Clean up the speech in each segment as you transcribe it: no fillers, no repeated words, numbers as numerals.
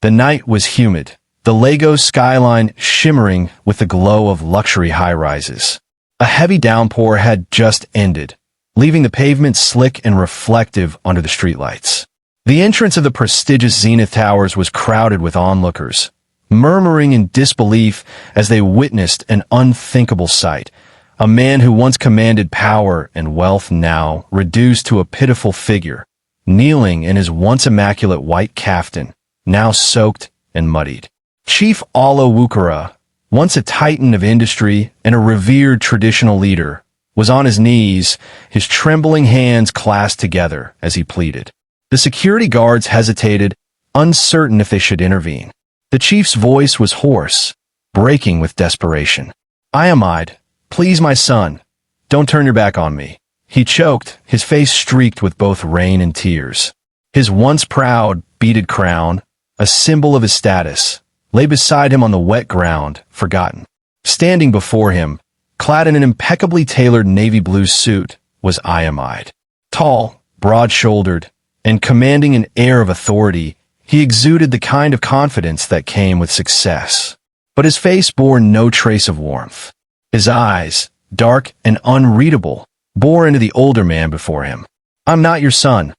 The night was humid, the Lagos skyline shimmering with the glow of luxury high-rises. A heavy downpour had just ended, leaving the pavement slick and reflective under the streetlights. The entrance of the prestigious Zenith Towers was crowded with onlookers, murmuring in disbelief as they witnessed an unthinkable sight. A man who once commanded power and wealth now reduced to a pitiful figure, kneeling in his once immaculate white kaftan, now soaked and muddied. Chief Olawukara, once a titan of industry and a revered traditional leader, was on his knees, his trembling hands clasped together as he pleaded. The security guards hesitated, uncertain if they should intervene. The chief's voice was hoarse, breaking with desperation. "Iamide, please, my son, don't turn your back on me." He choked, his face streaked with both rain and tears. His once proud, beaded crown, a symbol of his status, lay beside him on the wet ground, forgotten. Standing before him, clad in an impeccably tailored navy blue suit, was Iamide. Tall, broad-shouldered, and commanding an air of authority, he exuded the kind of confidence that came with success. But his face bore no trace of warmth. His eyes, dark and unreadable, bore into the older man before him. "I'm not your son,"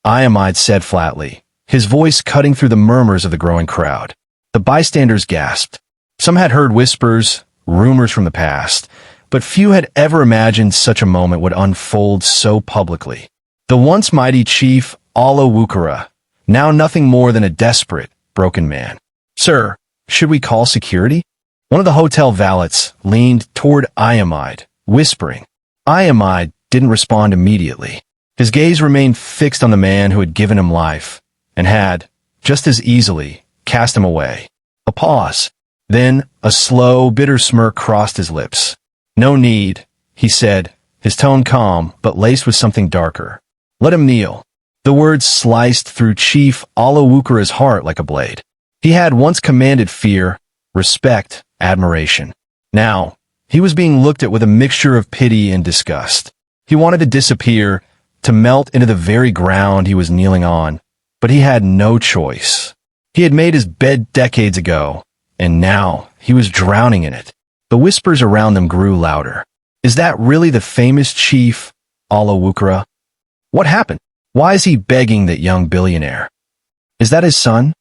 Iamide said flatly, his voice cutting through the murmurs of the growing crowd. The bystanders gasped. Some had heard whispers, rumors from the past, but few had ever imagined such a moment would unfold so publicly. The once mighty chief Olawukara, now nothing more than a desperate, broken man. "Sir, should we call security?" One of the hotel valets leaned toward Iamide, whispering. Iamide didn't respond immediately. His gaze remained fixed on the man who had given him life, and had, just as easily, cast him away. A pause. Then, a slow, bitter smirk crossed his lips. "No need," he said, his tone calm but laced with something darker. "Let him kneel." The words sliced through Chief Olawukara's heart like a blade. He had once commanded fear, respect, admiration. Now, he was being looked at with a mixture of pity and disgust. He wanted to disappear, to melt into the very ground he was kneeling on, but he had no choice. He had made his bed decades ago, and now he was drowning in it. The whispers around them grew louder. "Is that really the famous Chief Olawukara? What happened? Why is he begging that young billionaire? Is that his son?"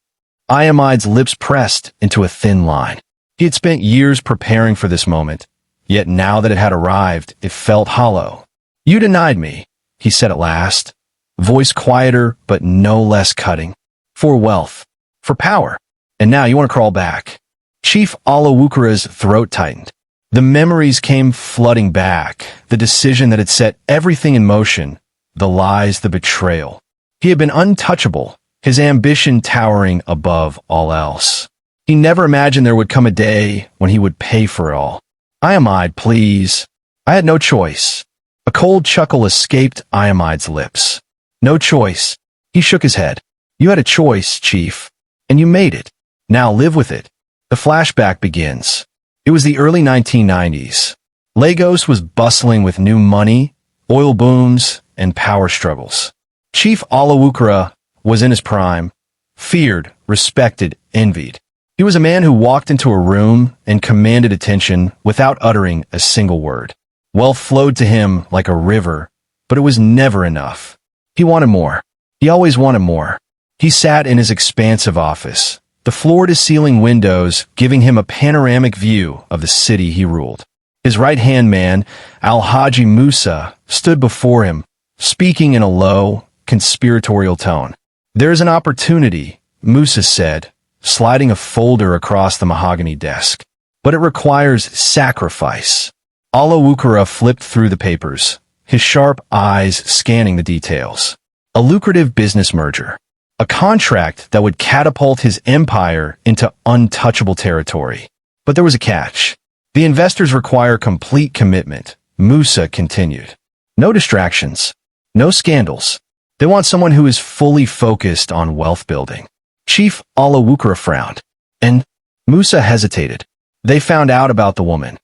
Iamide's lips pressed into a thin line. He had spent years preparing for this moment, yet now that it had arrived, it felt hollow. "You denied me," he said at last, voice quieter but no less cutting. "For wealth, for power, and now you want to crawl back." Chief Olawukara's throat tightened. The memories came flooding back, the decision that had set everything in motion, the lies, the betrayal. He had been untouchable, his ambition towering above all else. He never imagined there would come a day when he would pay for it all. "Iamide, please." "I had no choice." A cold chuckle escaped Iamide's lips. "No choice." He shook his head. "You had a choice, Chief, and you made it. Now live with it." The flashback begins. It was the early 1990s. Lagos was bustling with new money, oil booms, and power struggles. Chief Olawukara was in his prime, feared, respected, envied. He was a man who walked into a room and commanded attention without uttering a single word. Wealth flowed to him like a river, but it was never enough. He wanted more. He always wanted more. He sat in his expansive office, the floor-to-ceiling windows giving him a panoramic view of the city he ruled. His right-hand man, Alhaji Musa, stood before him, speaking in a low, conspiratorial tone. "There's an opportunity," Musa said, sliding a folder across the mahogany desk. "But it requires sacrifice." Olawukara flipped through the papers, his sharp eyes scanning the details. A lucrative business merger. A contract that would catapult his empire into untouchable territory. But there was a catch. "The investors require complete commitment," Musa continued. "No distractions. No scandals. They want someone who is fully focused on wealth building." Chief Olawukara frowned, and Musa hesitated. They found out about the woman.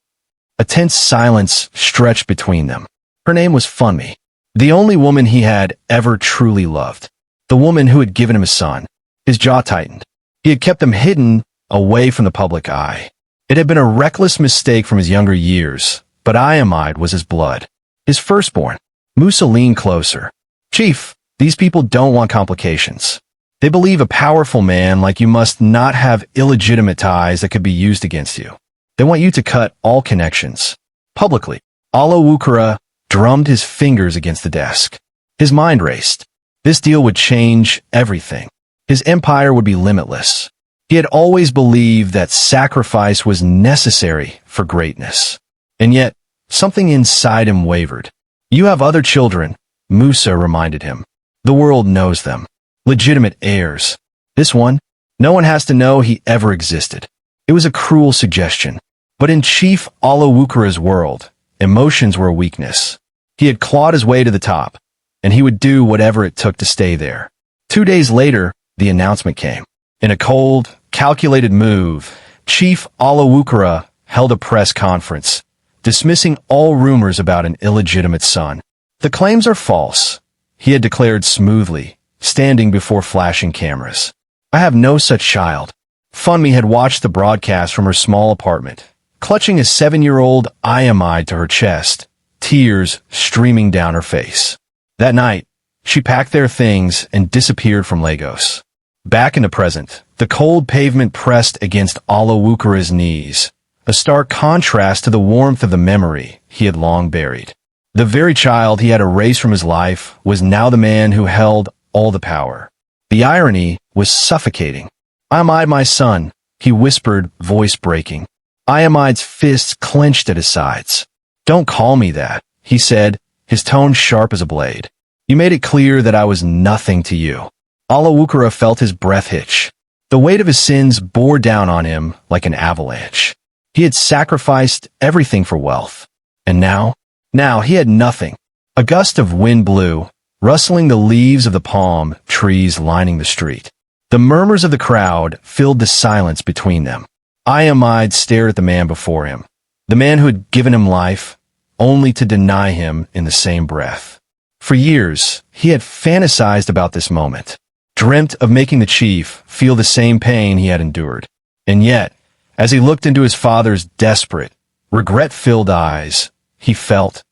A tense silence stretched between them. Her name was Funmi, the only woman he had ever truly loved. The woman who had given him a son. His jaw tightened. He had kept them hidden away from the public eye. It had been a reckless mistake from his younger years, but Iamide was his blood, his firstborn. Musa leaned closer. Chief, these people don't want complications. They believe a powerful man like you must not have illegitimate ties that could be used against you. They want you to cut all connections. Publicly, Alawukara drummed his fingers against the desk. His mind raced. This deal would change everything. His empire would be limitless. He had always believed that sacrifice was necessary for greatness. And yet, something inside him wavered. You have other children, Musa reminded him. The world knows them. Legitimate heirs. This one, no one has to know he ever existed. It was a cruel suggestion. But in Chief Alawukara's world, emotions were a weakness. He had clawed his way to the top, and he would do whatever it took to stay there. 2 days later, the announcement came. In a cold, calculated move, Chief Alawukara held a press conference, dismissing all rumors about an illegitimate son. The claims are false, he had declared smoothly, standing before flashing cameras. I have no such child. Funmi had watched the broadcast from her small apartment, clutching a 7-year-old Iamide to her chest, tears streaming down her face. That night, she packed their things and disappeared from Lagos. Back in the present, the cold pavement pressed against Alawukara's knees, a stark contrast to the warmth of the memory he had long buried. The very child he had erased from his life was now the man who held all the power. The irony was suffocating. Iamide, my son, he whispered, voice breaking. Iamide's fists clenched at his sides. Don't call me that, he said, his tone sharp as a blade. You made it clear that I was nothing to you. Alawukara felt his breath hitch. The weight of his sins bore down on him like an avalanche. He had sacrificed everything for wealth. And now he had nothing. A gust of wind blew, rustling the leaves of the palm trees lining the street. The murmurs of the crowd filled the silence between them. Iamide stared at the man before him, the man who had given him life, only to deny him in the same breath. For years, he had fantasized about this moment, dreamt of making the chief feel the same pain he had endured. And yet, as he looked into his father's desperate, regret-filled eyes, he felt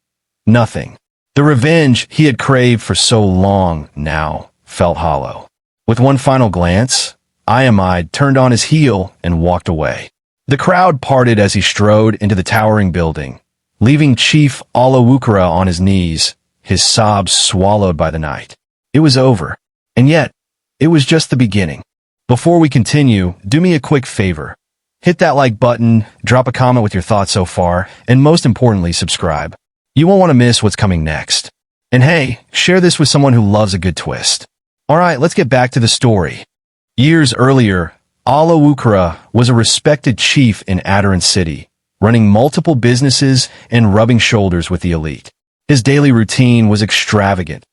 nothing. The revenge he had craved for so long now felt hollow. With one final glance, Iamide turned on his heel and walked away. The crowd parted as he strode into the towering building, leaving Chief Alawukara on his knees, his sobs swallowed by the night. It was over. And yet, it was just the beginning. Before we continue, do me a quick favor. Hit that like button, drop a comment with your thoughts so far, and most importantly, subscribe. You won't want to miss what's coming next. And hey, share this with someone who loves a good twist. Alright, let's get back to the story. Years earlier, Alawukara was a respected chief in Adoran City, running multiple businesses and rubbing shoulders with the elite. His daily routine was extravagant.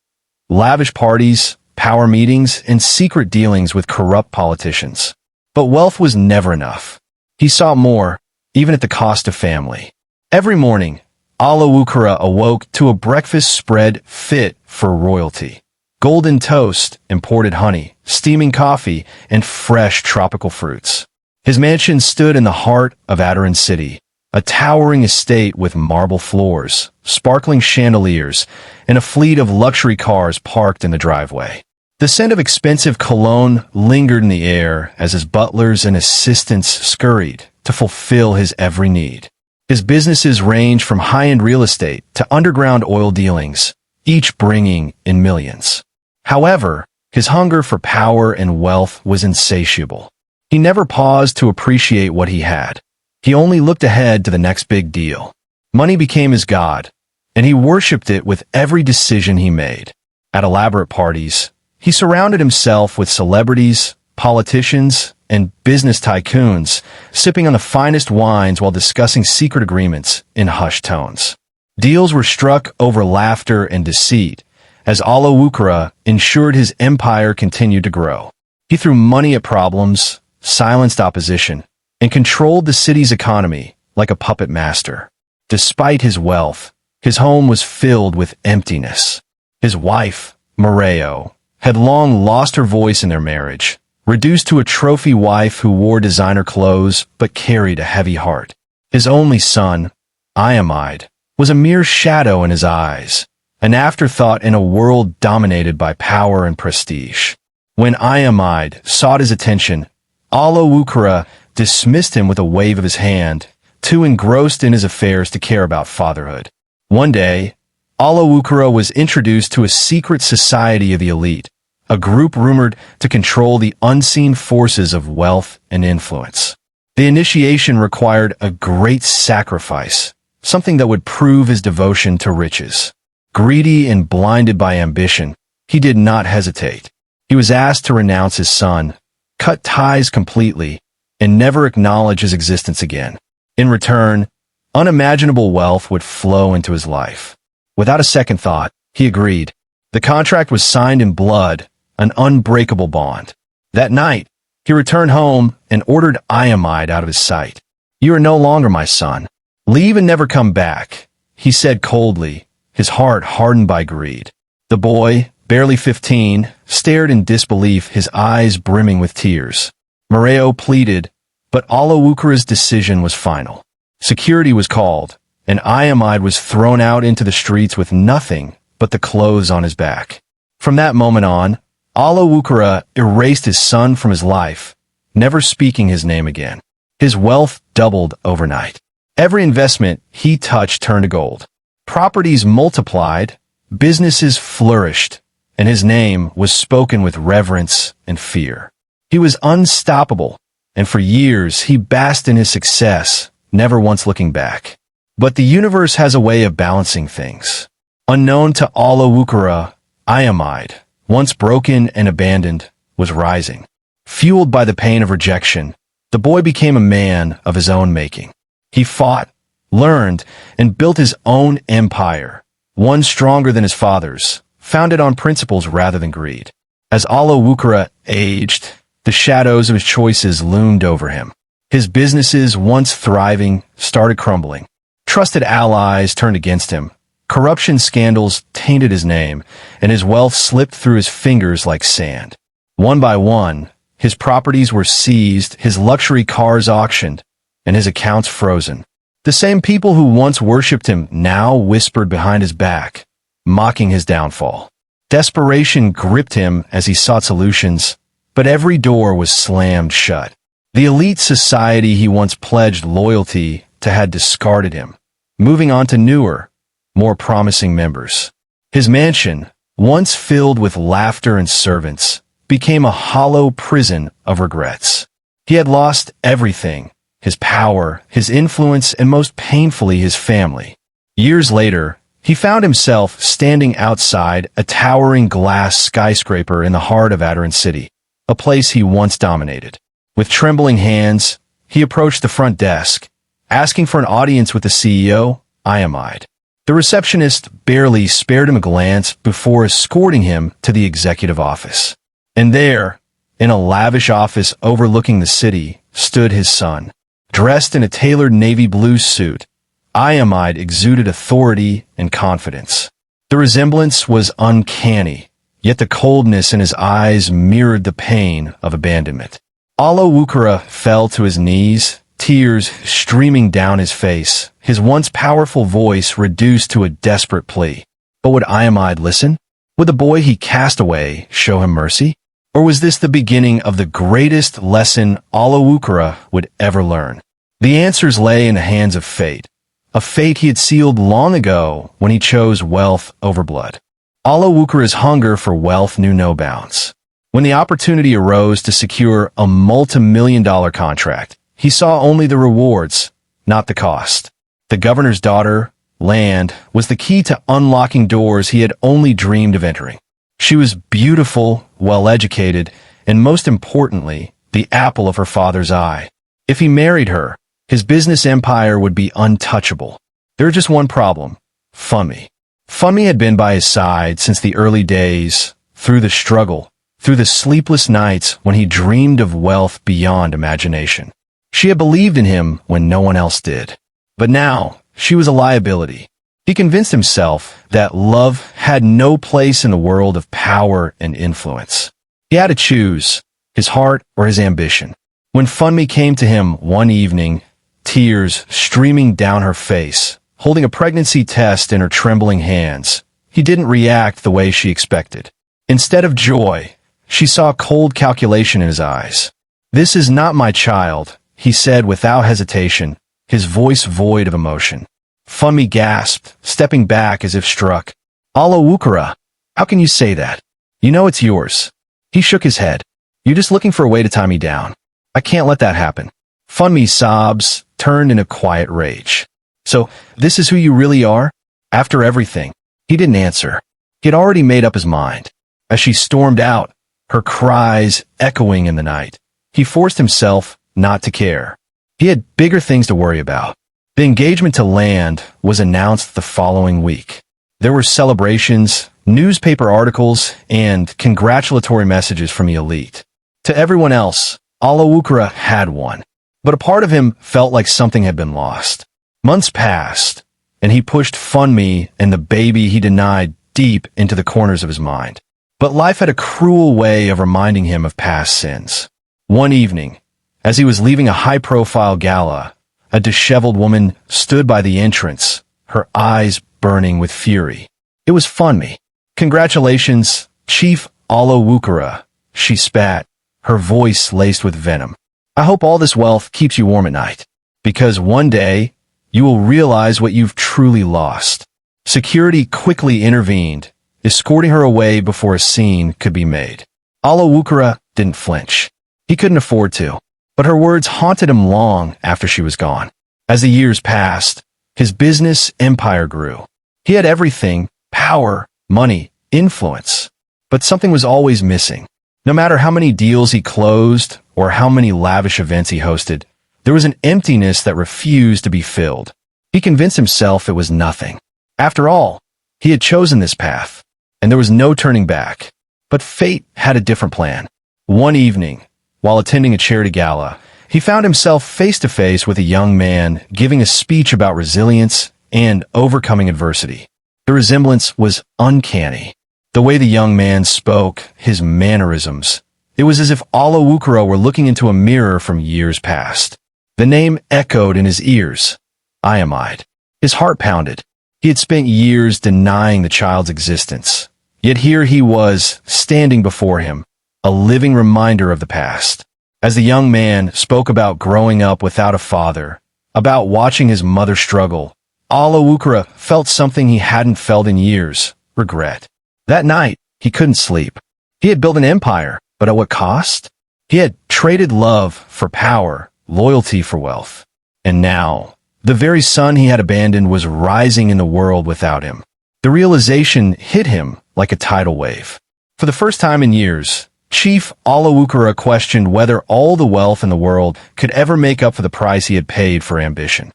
Lavish parties, power meetings, and secret dealings with corrupt politicians. But wealth was never enough. He sought more, even at the cost of family. Every morning, Alawukara awoke to a breakfast spread fit for royalty. Golden toast, imported honey, steaming coffee, and fresh tropical fruits. His mansion stood in the heart of Adoran City, a towering estate with marble floors, sparkling chandeliers, and a fleet of luxury cars parked in the driveway. The scent of expensive cologne lingered in the air as his butlers and assistants scurried to fulfill his every need. His businesses ranged from high-end real estate to underground oil dealings, each bringing in millions. However, his hunger for power and wealth was insatiable. He never paused to appreciate what he had. He only looked ahead to the next big deal. Money became his god, and he worshipped it with every decision he made. At elaborate parties, he surrounded himself with celebrities, politicians, and business tycoons, sipping on the finest wines while discussing secret agreements in hushed tones. Deals were struck over laughter and deceit, as Alawukara ensured his empire continued to grow. He threw money at problems, silenced opposition, and controlled the city's economy like a puppet master. Despite his wealth, his home was filled with emptiness. His wife, Moreo, had long lost her voice in their marriage, reduced to a trophy wife who wore designer clothes but carried a heavy heart. His only son, Iamide, was a mere shadow in his eyes, an afterthought in a world dominated by power and prestige. When Iamide sought his attention, Alawukara dismissed him with a wave of his hand, too engrossed in his affairs to care about fatherhood. One day, Alawukara was introduced to a secret society of the elite, a group rumored to control the unseen forces of wealth and influence. The initiation required a great sacrifice, something that would prove his devotion to riches. Greedy and blinded by ambition, he did not hesitate. He was asked to renounce his son, cut ties completely, and never acknowledge his existence again. In return, unimaginable wealth would flow into his life. Without a second thought, he agreed. The contract was signed in blood, an unbreakable bond. That night, he returned home and ordered Iamide out of his sight. "You are no longer my son. Leave and never come back," he said coldly, his heart hardened by greed. The boy, barely 15, stared in disbelief, his eyes brimming with tears. Moreo pleaded, but Alawukara's decision was final. Security was called, and Iamide was thrown out into the streets with nothing but the clothes on his back. From that moment on, Alawukara erased his son from his life, never speaking his name again. His wealth doubled overnight. Every investment he touched turned to gold. Properties multiplied, businesses flourished, and his name was spoken with reverence and fear. He was unstoppable, and for years he basked in his success, never once looking back. But the universe has a way of balancing things. Unknown to Alawukara, Iamide, once broken and abandoned, was rising. Fueled by the pain of rejection, the boy became a man of his own making. He fought, learned, and built his own empire, one stronger than his father's, founded on principles rather than greed. As Alawukara aged, the shadows of his choices loomed over him. His businesses, once thriving, started crumbling. Trusted allies turned against him. Corruption scandals tainted his name, and his wealth slipped through his fingers like sand. One by one, his properties were seized, his luxury cars auctioned, and his accounts frozen. The same people who once worshipped him now whispered behind his back, mocking his downfall. Desperation gripped him as he sought solutions, but every door was slammed shut. The elite society he once pledged loyalty to had discarded him, moving on to newer, more promising members. His mansion, once filled with laughter and servants, became a hollow prison of regrets. He had lost everything, his power, his influence, and most painfully his family. Years later, he found himself standing outside a towering glass skyscraper in the heart of Adoran City, a place he once dominated. With trembling hands, he approached the front desk, asking for an audience with the CEO, Iamide. The receptionist barely spared him a glance before escorting him to the executive office. And there, in a lavish office overlooking the city, stood his son. Dressed in a tailored navy blue suit, Iamide exuded authority and confidence. The resemblance was uncanny, yet the coldness in his eyes mirrored the pain of abandonment. Alawukara fell to his knees, tears streaming down his face, his once powerful voice reduced to a desperate plea. But would Iamide listen? Would the boy he cast away show him mercy? Or was this the beginning of the greatest lesson Alawukara would ever learn? The answers lay in the hands of fate, a fate he had sealed long ago when he chose wealth over blood. Alawukara's hunger for wealth knew no bounds. When the opportunity arose to secure a multi-million-dollar contract, he saw only the rewards, not the cost. The governor's daughter, land, was the key to unlocking doors he had only dreamed of entering. She was beautiful, well-educated, and most importantly, the apple of her father's eye. If he married her, his business empire would be untouchable. There was just one problem: Funmi. Funmi had been by his side since the early days, through the struggle, through the sleepless nights when he dreamed of wealth beyond imagination. She had believed in him when no one else did. But now, she was a liability. He convinced himself that love had no place in a world of power and influence. He had to choose: his heart, or his ambition. When Funmi came to him one evening, tears streaming down her face, holding a pregnancy test in her trembling hands, he didn't react the way she expected. Instead of joy, she saw cold calculation in his eyes. "This is not my child," he said without hesitation, his voice void of emotion. Funmi gasped, stepping back as if struck. "Alawukara, how can you say that? You know it's yours." He shook his head. "You're just looking for a way to tie me down. I can't let that happen." Funmi's sobs turned into quiet rage. "So, this is who you really are? After everything?" He didn't answer. He had already made up his mind. As she stormed out, her cries echoing in the night, he forced himself not to care. He had bigger things to worry about. The engagement to land was announced the following week. There were celebrations, newspaper articles, and congratulatory messages from the elite. To everyone else, Alawukara had won, but a part of him felt like something had been lost. Months passed, and he pushed Funmi and the baby he denied deep into the corners of his mind. But life had a cruel way of reminding him of past sins. One evening, as he was leaving a high-profile gala, a disheveled woman stood by the entrance, her eyes burning with fury. It was Funmi. "Congratulations, Chief Alawukara," she spat, her voice laced with venom. "I hope all this wealth keeps you warm at night, because one day you will realize what you've truly lost." Security quickly intervened, escorting her away before a scene could be made. Alawukara didn't flinch. He couldn't afford to, but her words haunted him long after she was gone. As the years passed, his business empire grew. He had everything: power, money, influence. But something was always missing. No matter how many deals he closed or how many lavish events he hosted, there was an emptiness that refused to be filled. He convinced himself it was nothing. After all, he had chosen this path, and there was no turning back. But fate had a different plan. One evening, while attending a charity gala, he found himself face to face with a young man giving a speech about resilience and overcoming adversity. The resemblance was uncanny. The way the young man spoke, his mannerisms, it was as if Alawukara were looking into a mirror from years past. The name echoed in his ears. Iamide. His heart pounded. He had spent years denying the child's existence. Yet here he was, standing before him, a living reminder of the past. As the young man spoke about growing up without a father, about watching his mother struggle, Alawukara felt something he hadn't felt in years: regret. That night, he couldn't sleep. He had built an empire, but at what cost? He had traded love for power, loyalty for wealth. And now, the very sun he had abandoned was rising in the world without him. The realization hit him like a tidal wave. For the first time in years, Chief Alawukara questioned whether all the wealth in the world could ever make up for the price he had paid for ambition.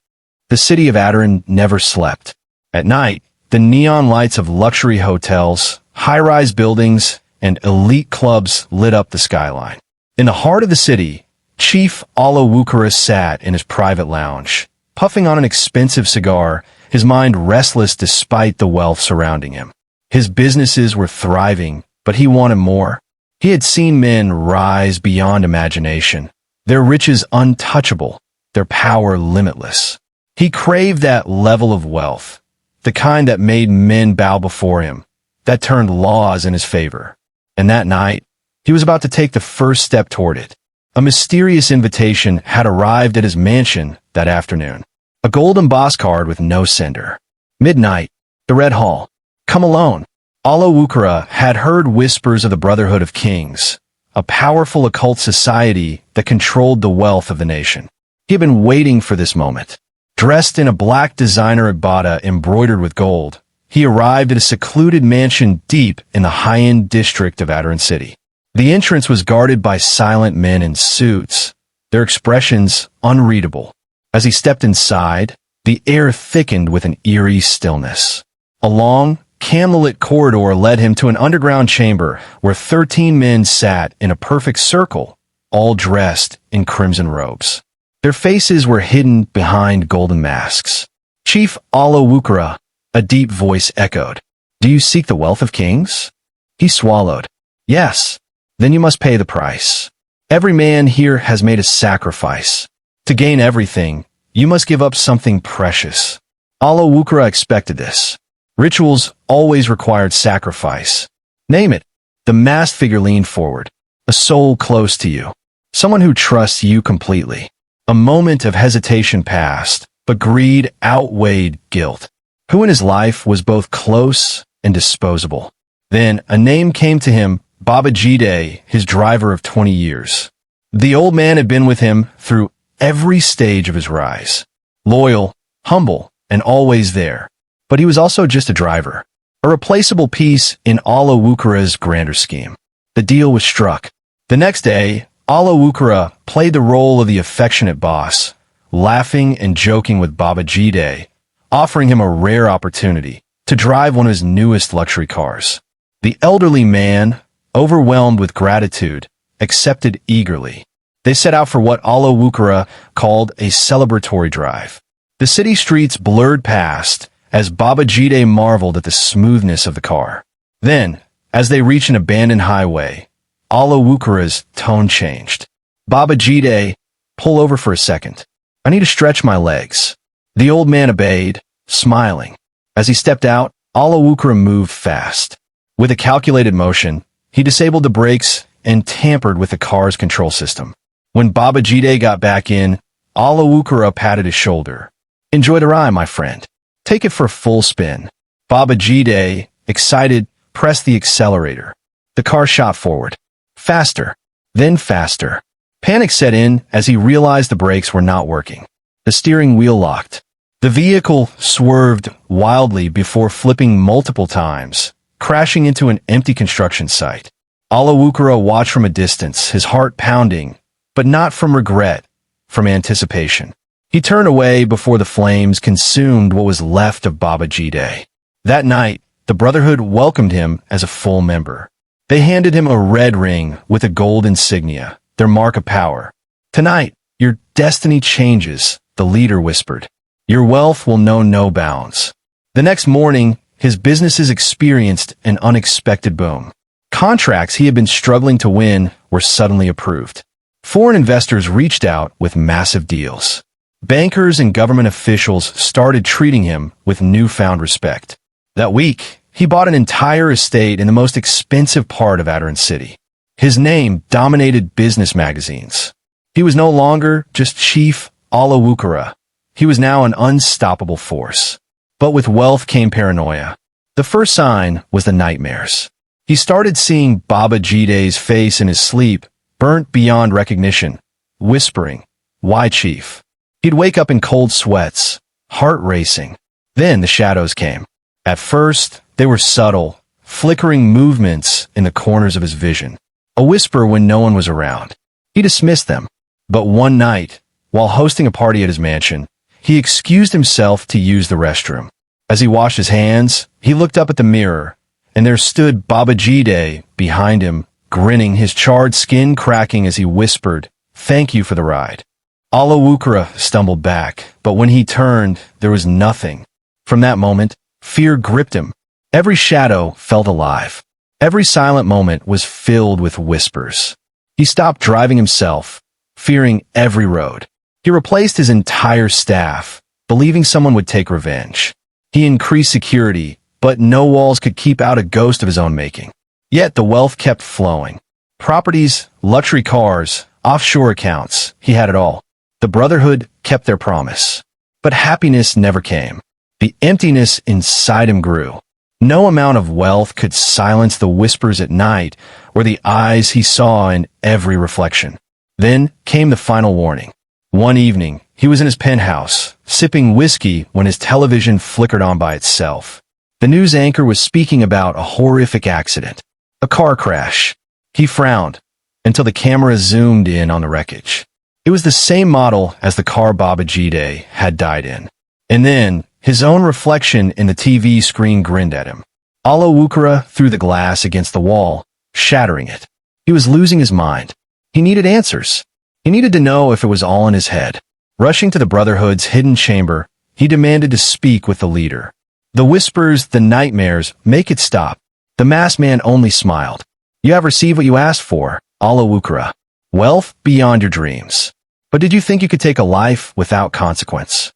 The city of Adoran never slept. At night, the neon lights of luxury hotels, high-rise buildings, and elite clubs lit up the skyline. In the heart of the city, Chief Alawukara sat in his private lounge, puffing on an expensive cigar, his mind restless despite the wealth surrounding him. His businesses were thriving, but he wanted more. He had seen men rise beyond imagination, their riches untouchable, their power limitless. He craved that level of wealth, the kind that made men bow before him, that turned laws in his favor. And that night, he was about to take the first step toward it. A mysterious invitation had arrived at his mansion that afternoon. A gold embossed card with no sender. Midnight, the Red Hall. Come alone. Alawukara had heard whispers of the Brotherhood of Kings, a powerful occult society that controlled the wealth of the nation. He had been waiting for this moment. Dressed in a black designer abaya embroidered with gold, he arrived at a secluded mansion deep in the high-end district of Adoran City. The entrance was guarded by silent men in suits, their expressions unreadable. As he stepped inside, the air thickened with an eerie stillness. A long, candlelit corridor led him to an underground chamber where 13 men sat in a perfect circle, all dressed in crimson robes. Their faces were hidden behind golden masks. Chief Alawukara, a deep voice echoed. Do you seek the wealth of kings? He swallowed. Yes. Then you must pay the price. Every man here has made a sacrifice. To gain everything, you must give up something precious. Alawukra expected this. Rituals always required sacrifice. Name it. The masked figure leaned forward. A soul close to you. Someone who trusts you completely. A moment of hesitation passed, but greed outweighed guilt. Who in his life was both close and disposable? Then a name came to him, Baba Jide, his driver of 20 years. The old man had been with him through every stage of his rise. Loyal, humble, and always there. But he was also just a driver. A replaceable piece in Alawukra's grander scheme. The deal was struck. The next day, Alawukra played the role of the affectionate boss, laughing and joking with Baba Jide, offering him a rare opportunity to drive one of his newest luxury cars. The elderly man, overwhelmed with gratitude, accepted eagerly. They set out for what Alawukra called a celebratory drive. The city streets blurred past as Baba Jide marveled at the smoothness of the car. Then, as they reached an abandoned highway, Alawukra's tone changed. Baba Jide, pull over for a second. I need to stretch my legs. The old man obeyed, smiling. As he stepped out, Alawukra moved fast. With a calculated motion, he disabled the brakes and tampered with the car's control system. When Baba Jide got back in, Alawukra patted his shoulder. Enjoy the ride, my friend. Take it for a full spin. Baba Jide, excited, pressed the accelerator. The car shot forward. Faster, then faster. Panic set in as he realized the brakes were not working. The steering wheel locked. The vehicle swerved wildly before flipping multiple times, crashing into an empty construction site. Alawukra watched from a distance, his heart pounding, but not from regret, from anticipation. He turned away before the flames consumed what was left of Baba Jide. That night, the Brotherhood welcomed him as a full member. They handed him a red ring with a gold insignia, their mark of power. Tonight, your destiny changes, the leader whispered. Your wealth will know no bounds. The next morning, his businesses experienced an unexpected boom. Contracts he had been struggling to win were suddenly approved. Foreign investors reached out with massive deals. Bankers and government officials started treating him with newfound respect. That week, he bought an entire estate in the most expensive part of Adirond City. His name dominated business magazines. He was no longer just Chief Alawukra. He was now an unstoppable force. But with wealth came paranoia. The first sign was the nightmares. He started seeing Baba Jide's face in his sleep, burnt beyond recognition, whispering, "Why, Chief?" He'd wake up in cold sweats, heart racing. Then the shadows came. At first, they were subtle, flickering movements in the corners of his vision. A whisper when no one was around. He dismissed them. But one night, while hosting a party at his mansion, he excused himself to use the restroom. As he washed his hands, he looked up at the mirror, and there stood Baba Jide behind him, grinning, his charred skin cracking as he whispered, "Thank you for the ride." Alawukra stumbled back, but when he turned, there was nothing. From that moment, fear gripped him. Every shadow felt alive. Every silent moment was filled with whispers. He stopped driving himself, fearing every road. He replaced his entire staff, believing someone would take revenge. He increased security, but no walls could keep out a ghost of his own making. Yet the wealth kept flowing. Properties, luxury cars, offshore accounts, he had it all. The Brotherhood kept their promise. But happiness never came. The emptiness inside him grew. No amount of wealth could silence the whispers at night or the eyes he saw in every reflection. Then came the final warning. One evening, he was in his penthouse, sipping whiskey when his television flickered on by itself. The news anchor was speaking about a horrific accident, a car crash. He frowned until the camera zoomed in on the wreckage. It was the same model as the car Baba Jide had died in. And then, his own reflection in the TV screen grinned at him. Alawukra threw the glass against the wall, shattering it. He was losing his mind. He needed answers. He needed to know if it was all in his head. Rushing to the Brotherhood's hidden chamber, he demanded to speak with the leader. The whispers, the nightmares, make it stop. The masked man only smiled. You have received what you asked for, Alawukra. wealth beyond your dreams. But did you think you could take a life without consequence?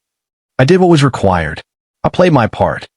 I did what was required. I played my part.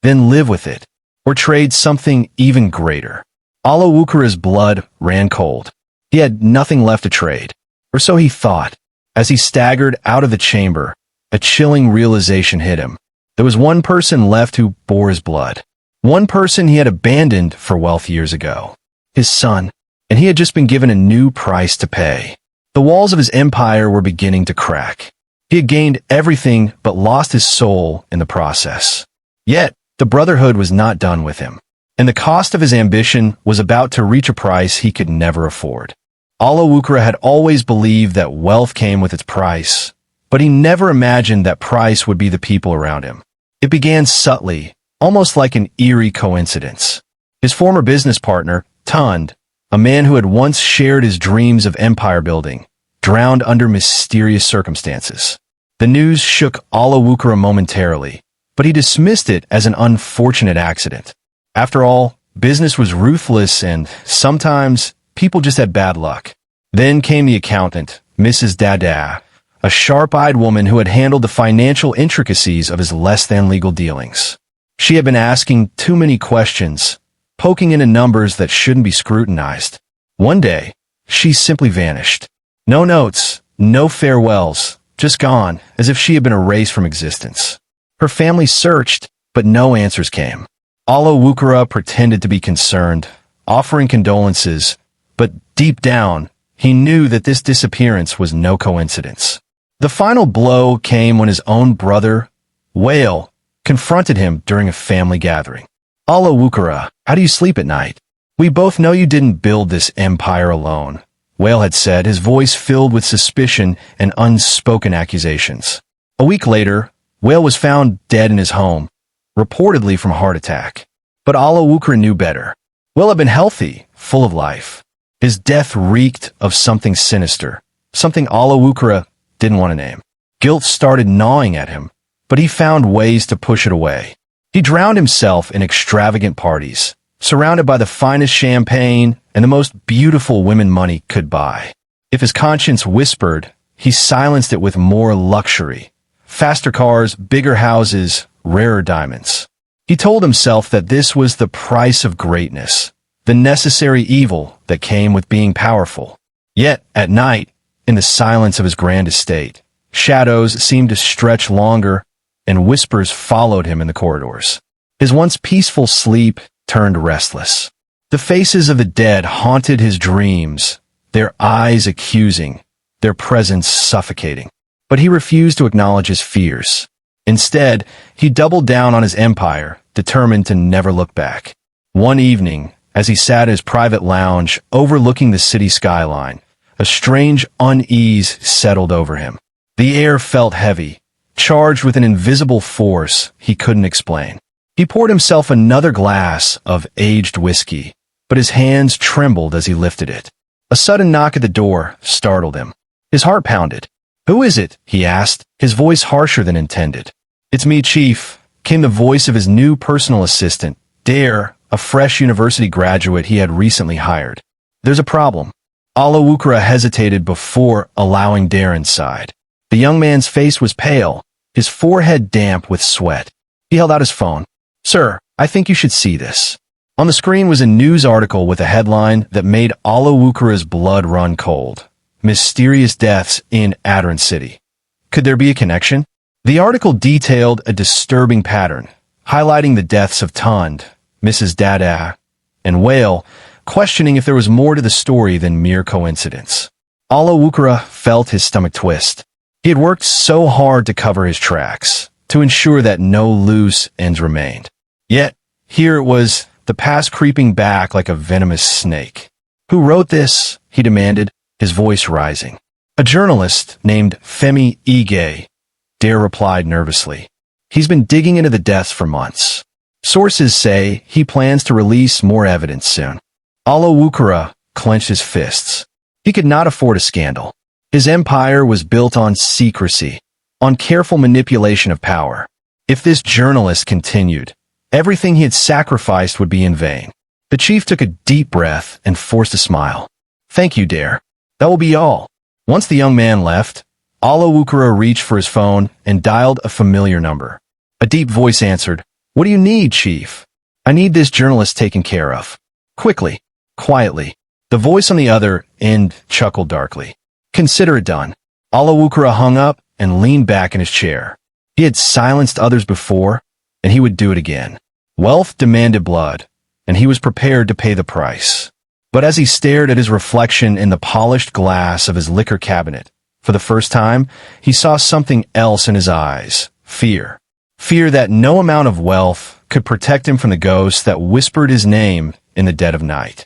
Then live with it, or trade something even greater. Alawukura's blood ran cold. He had nothing left to trade, or so he thought. As he staggered out of the chamber, a chilling realization hit him. There was one person left who bore his blood. One person he had abandoned for wealth years ago. His son, and he had just been given a new price to pay. The walls of his empire were beginning to crack. He had gained everything but lost his soul in the process. Yet, the Brotherhood was not done with him, and the cost of his ambition was about to reach a price he could never afford. Alawukura had always believed that wealth came with its price, but he never imagined that price would be the people around him. It began subtly, almost like an eerie coincidence. His former business partner, Tund, a man who had once shared his dreams of empire building, drowned under mysterious circumstances. The news shook Alawukura momentarily, but he dismissed it as an unfortunate accident. After all, business was ruthless and sometimes people just had bad luck. Then came the accountant, Mrs. Dada, a sharp-eyed woman who had handled the financial intricacies of his less-than-legal dealings. She had been asking too many questions, poking into numbers that shouldn't be scrutinized. One day, she simply vanished. No notes, no farewells, just gone, as if she had been erased from existence. Her family searched, but no answers came. Alawukura pretended to be concerned, offering condolences, but deep down, he knew that this disappearance was no coincidence. The final blow came when his own brother, Whale, confronted him during a family gathering. Alawukura, how do you sleep at night? We both know you didn't build this empire alone, Whale had said, his voice filled with suspicion and unspoken accusations. A week later, Whale was found dead in his home, reportedly from a heart attack. But Alawukura knew better. Whale had been healthy, full of life. His death reeked of something sinister, something Alawukura didn't want to name. Guilt started gnawing at him, but he found ways to push it away. He drowned himself in extravagant parties, surrounded by the finest champagne and the most beautiful women money could buy. If his conscience whispered, he silenced it with more luxury. Faster cars, bigger houses, rarer diamonds. He told himself that this was the price of greatness, the necessary evil that came with being powerful. Yet, at night, in the silence of his grand estate, shadows seemed to stretch longer, and whispers followed him in the corridors. His once peaceful sleep turned restless. The faces of the dead haunted his dreams, their eyes accusing, their presence suffocating. But he refused to acknowledge his fears. Instead, he doubled down on his empire, determined to never look back. One evening, as he sat in his private lounge overlooking the city skyline, a strange unease settled over him. The air felt heavy, charged with an invisible force he couldn't explain. He poured himself another glass of aged whiskey, but his hands trembled as he lifted it. A sudden knock at the door startled him. His heart pounded. "Who is it?" he asked, his voice harsher than intended. "It's me, Chief," came the voice of his new personal assistant, Dare, a fresh university graduate he had recently hired. "There's a problem." Alawukura hesitated before allowing Dare inside. The young man's face was pale, his forehead damp with sweat. He held out his phone. "Sir, I think you should see this." On the screen was a news article with a headline that made Alawukura's blood run cold. Mysterious deaths in Adran City. Could there be a connection? The article detailed a disturbing pattern, highlighting the deaths of Tund, Mrs. Dada, and Whale, questioning if there was more to the story than mere coincidence. Alawukura felt his stomach twist. He had worked so hard to cover his tracks, to ensure that no loose ends remained. Yet, here it was, the past creeping back like a venomous snake. "Who wrote this?" he demanded, his voice rising. "A journalist named Femi Ige," Dare replied nervously. "He's been digging into the deaths for months. Sources say he plans to release more evidence soon." Alawukura clenched his fists. He could not afford a scandal. His empire was built on secrecy, on careful manipulation of power. If this journalist continued, everything he had sacrificed would be in vain. The chief took a deep breath and forced a smile. "Thank you, Dare. That will be all. Once the young man left, Alawukura reached for his phone and dialed a familiar number. A deep voice answered, "What do you need, Chief?" "I need this journalist taken care of. Quickly, quietly." The voice on the other end chuckled darkly. "Consider it done." Alawukura hung up and leaned back in his chair. He had silenced others before, and he would do it again. Wealth demanded blood, and he was prepared to pay the price. But as he stared at his reflection in the polished glass of his liquor cabinet, for the first time, he saw something else in his eyes: fear. Fear that no amount of wealth could protect him from the ghost that whispered his name in the dead of night.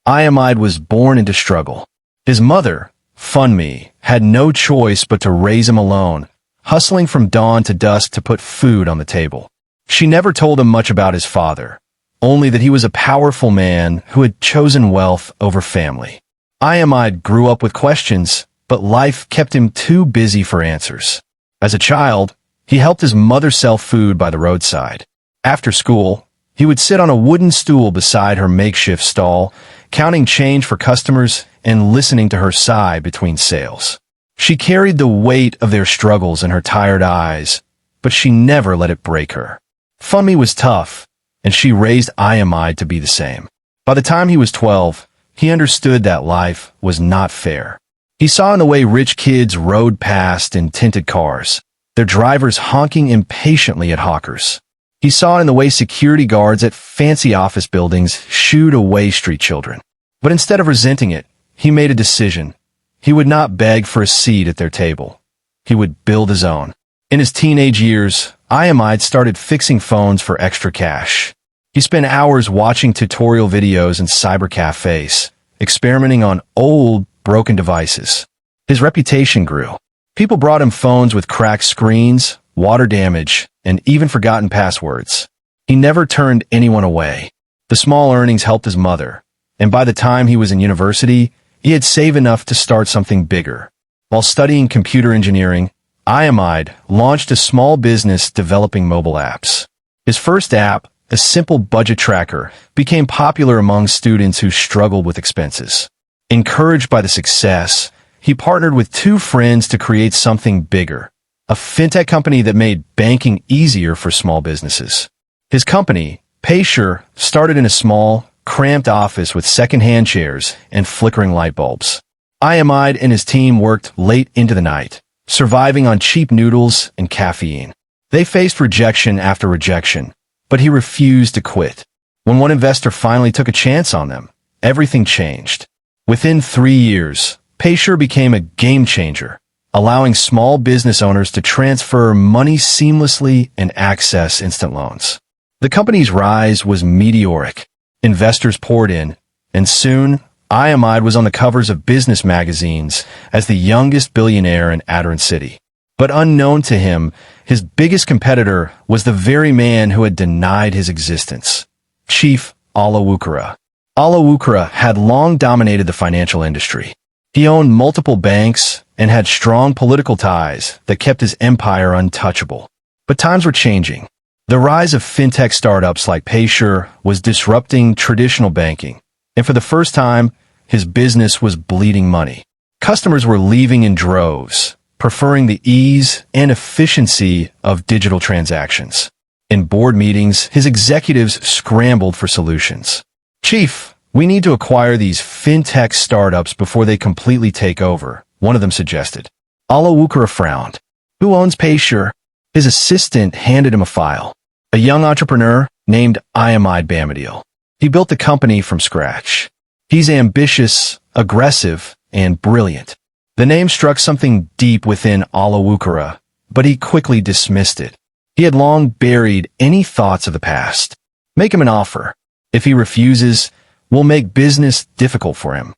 Iamide was born into struggle. His mother, Funmi, had no choice but to raise him alone, hustling from dawn to dusk to put food on the table. She never told him much about his father, only that he was a powerful man who had chosen wealth over family. Iamide grew up with questions, but life kept him too busy for answers. As a child, he helped his mother sell food by the roadside. After school, he would sit on a wooden stool beside her makeshift stall, counting change for customers and listening to her sigh between sales. She carried the weight of their struggles in her tired eyes, but she never let it break her. Funmi was tough, and she raised Iamide to be the same. By the time he was 12, he understood that life was not fair. He saw in the way rich kids rode past in tinted cars, their drivers honking impatiently at hawkers. He saw in the way security guards at fancy office buildings shooed away street children. But instead of resenting it, he made a decision. He would not beg for a seat at their table. He would build his own. In his teenage years, Iamide started fixing phones for extra cash. He spent hours watching tutorial videos in cyber cafes, experimenting on old, broken devices. His reputation grew. People brought him phones with cracked screens, water damage, and even forgotten passwords. He never turned anyone away. The small earnings helped his mother, and by the time he was in university, he had saved enough to start something bigger. While studying computer engineering, Iamide launched a small business developing mobile apps. His first app, a simple budget tracker, became popular among students who struggled with expenses. Encouraged by the success, he partnered with two friends to create something bigger, a fintech company that made banking easier for small businesses. His company, Paysure, started in a small, cramped office with second-hand chairs and flickering light bulbs. Iamide and his team worked late into the night, surviving on cheap noodles and caffeine. They faced rejection after rejection, but he refused to quit. When one investor finally took a chance on them, everything changed. Within 3 years, Paysure became a game changer, allowing small business owners to transfer money seamlessly and access instant loans. The company's rise was meteoric. Investors poured in, and soon, Iamide was on the covers of business magazines as the youngest billionaire in Adirond City. But unknown to him, his biggest competitor was the very man who had denied his existence, Chief Alawukura. Alawukura had long dominated the financial industry. He owned multiple banks and had strong political ties that kept his empire untouchable. But times were changing. The rise of fintech startups like Paysure was disrupting traditional banking, and for the first time, his business was bleeding money. Customers were leaving in droves, preferring the ease and efficiency of digital transactions. In board meetings, his executives scrambled for solutions. "Chief, we need to acquire these fintech startups before they completely take over," one of them suggested. Alawukura frowned. "Who owns Paysure?" His assistant handed him a file. A young entrepreneur named Iamide Bamadiel. He built the company from scratch. He's ambitious, aggressive, and brilliant. The name struck something deep within Alawukura, but he quickly dismissed it. He had long buried any thoughts of the past. "Make him an offer. If he refuses, we'll make business difficult for him."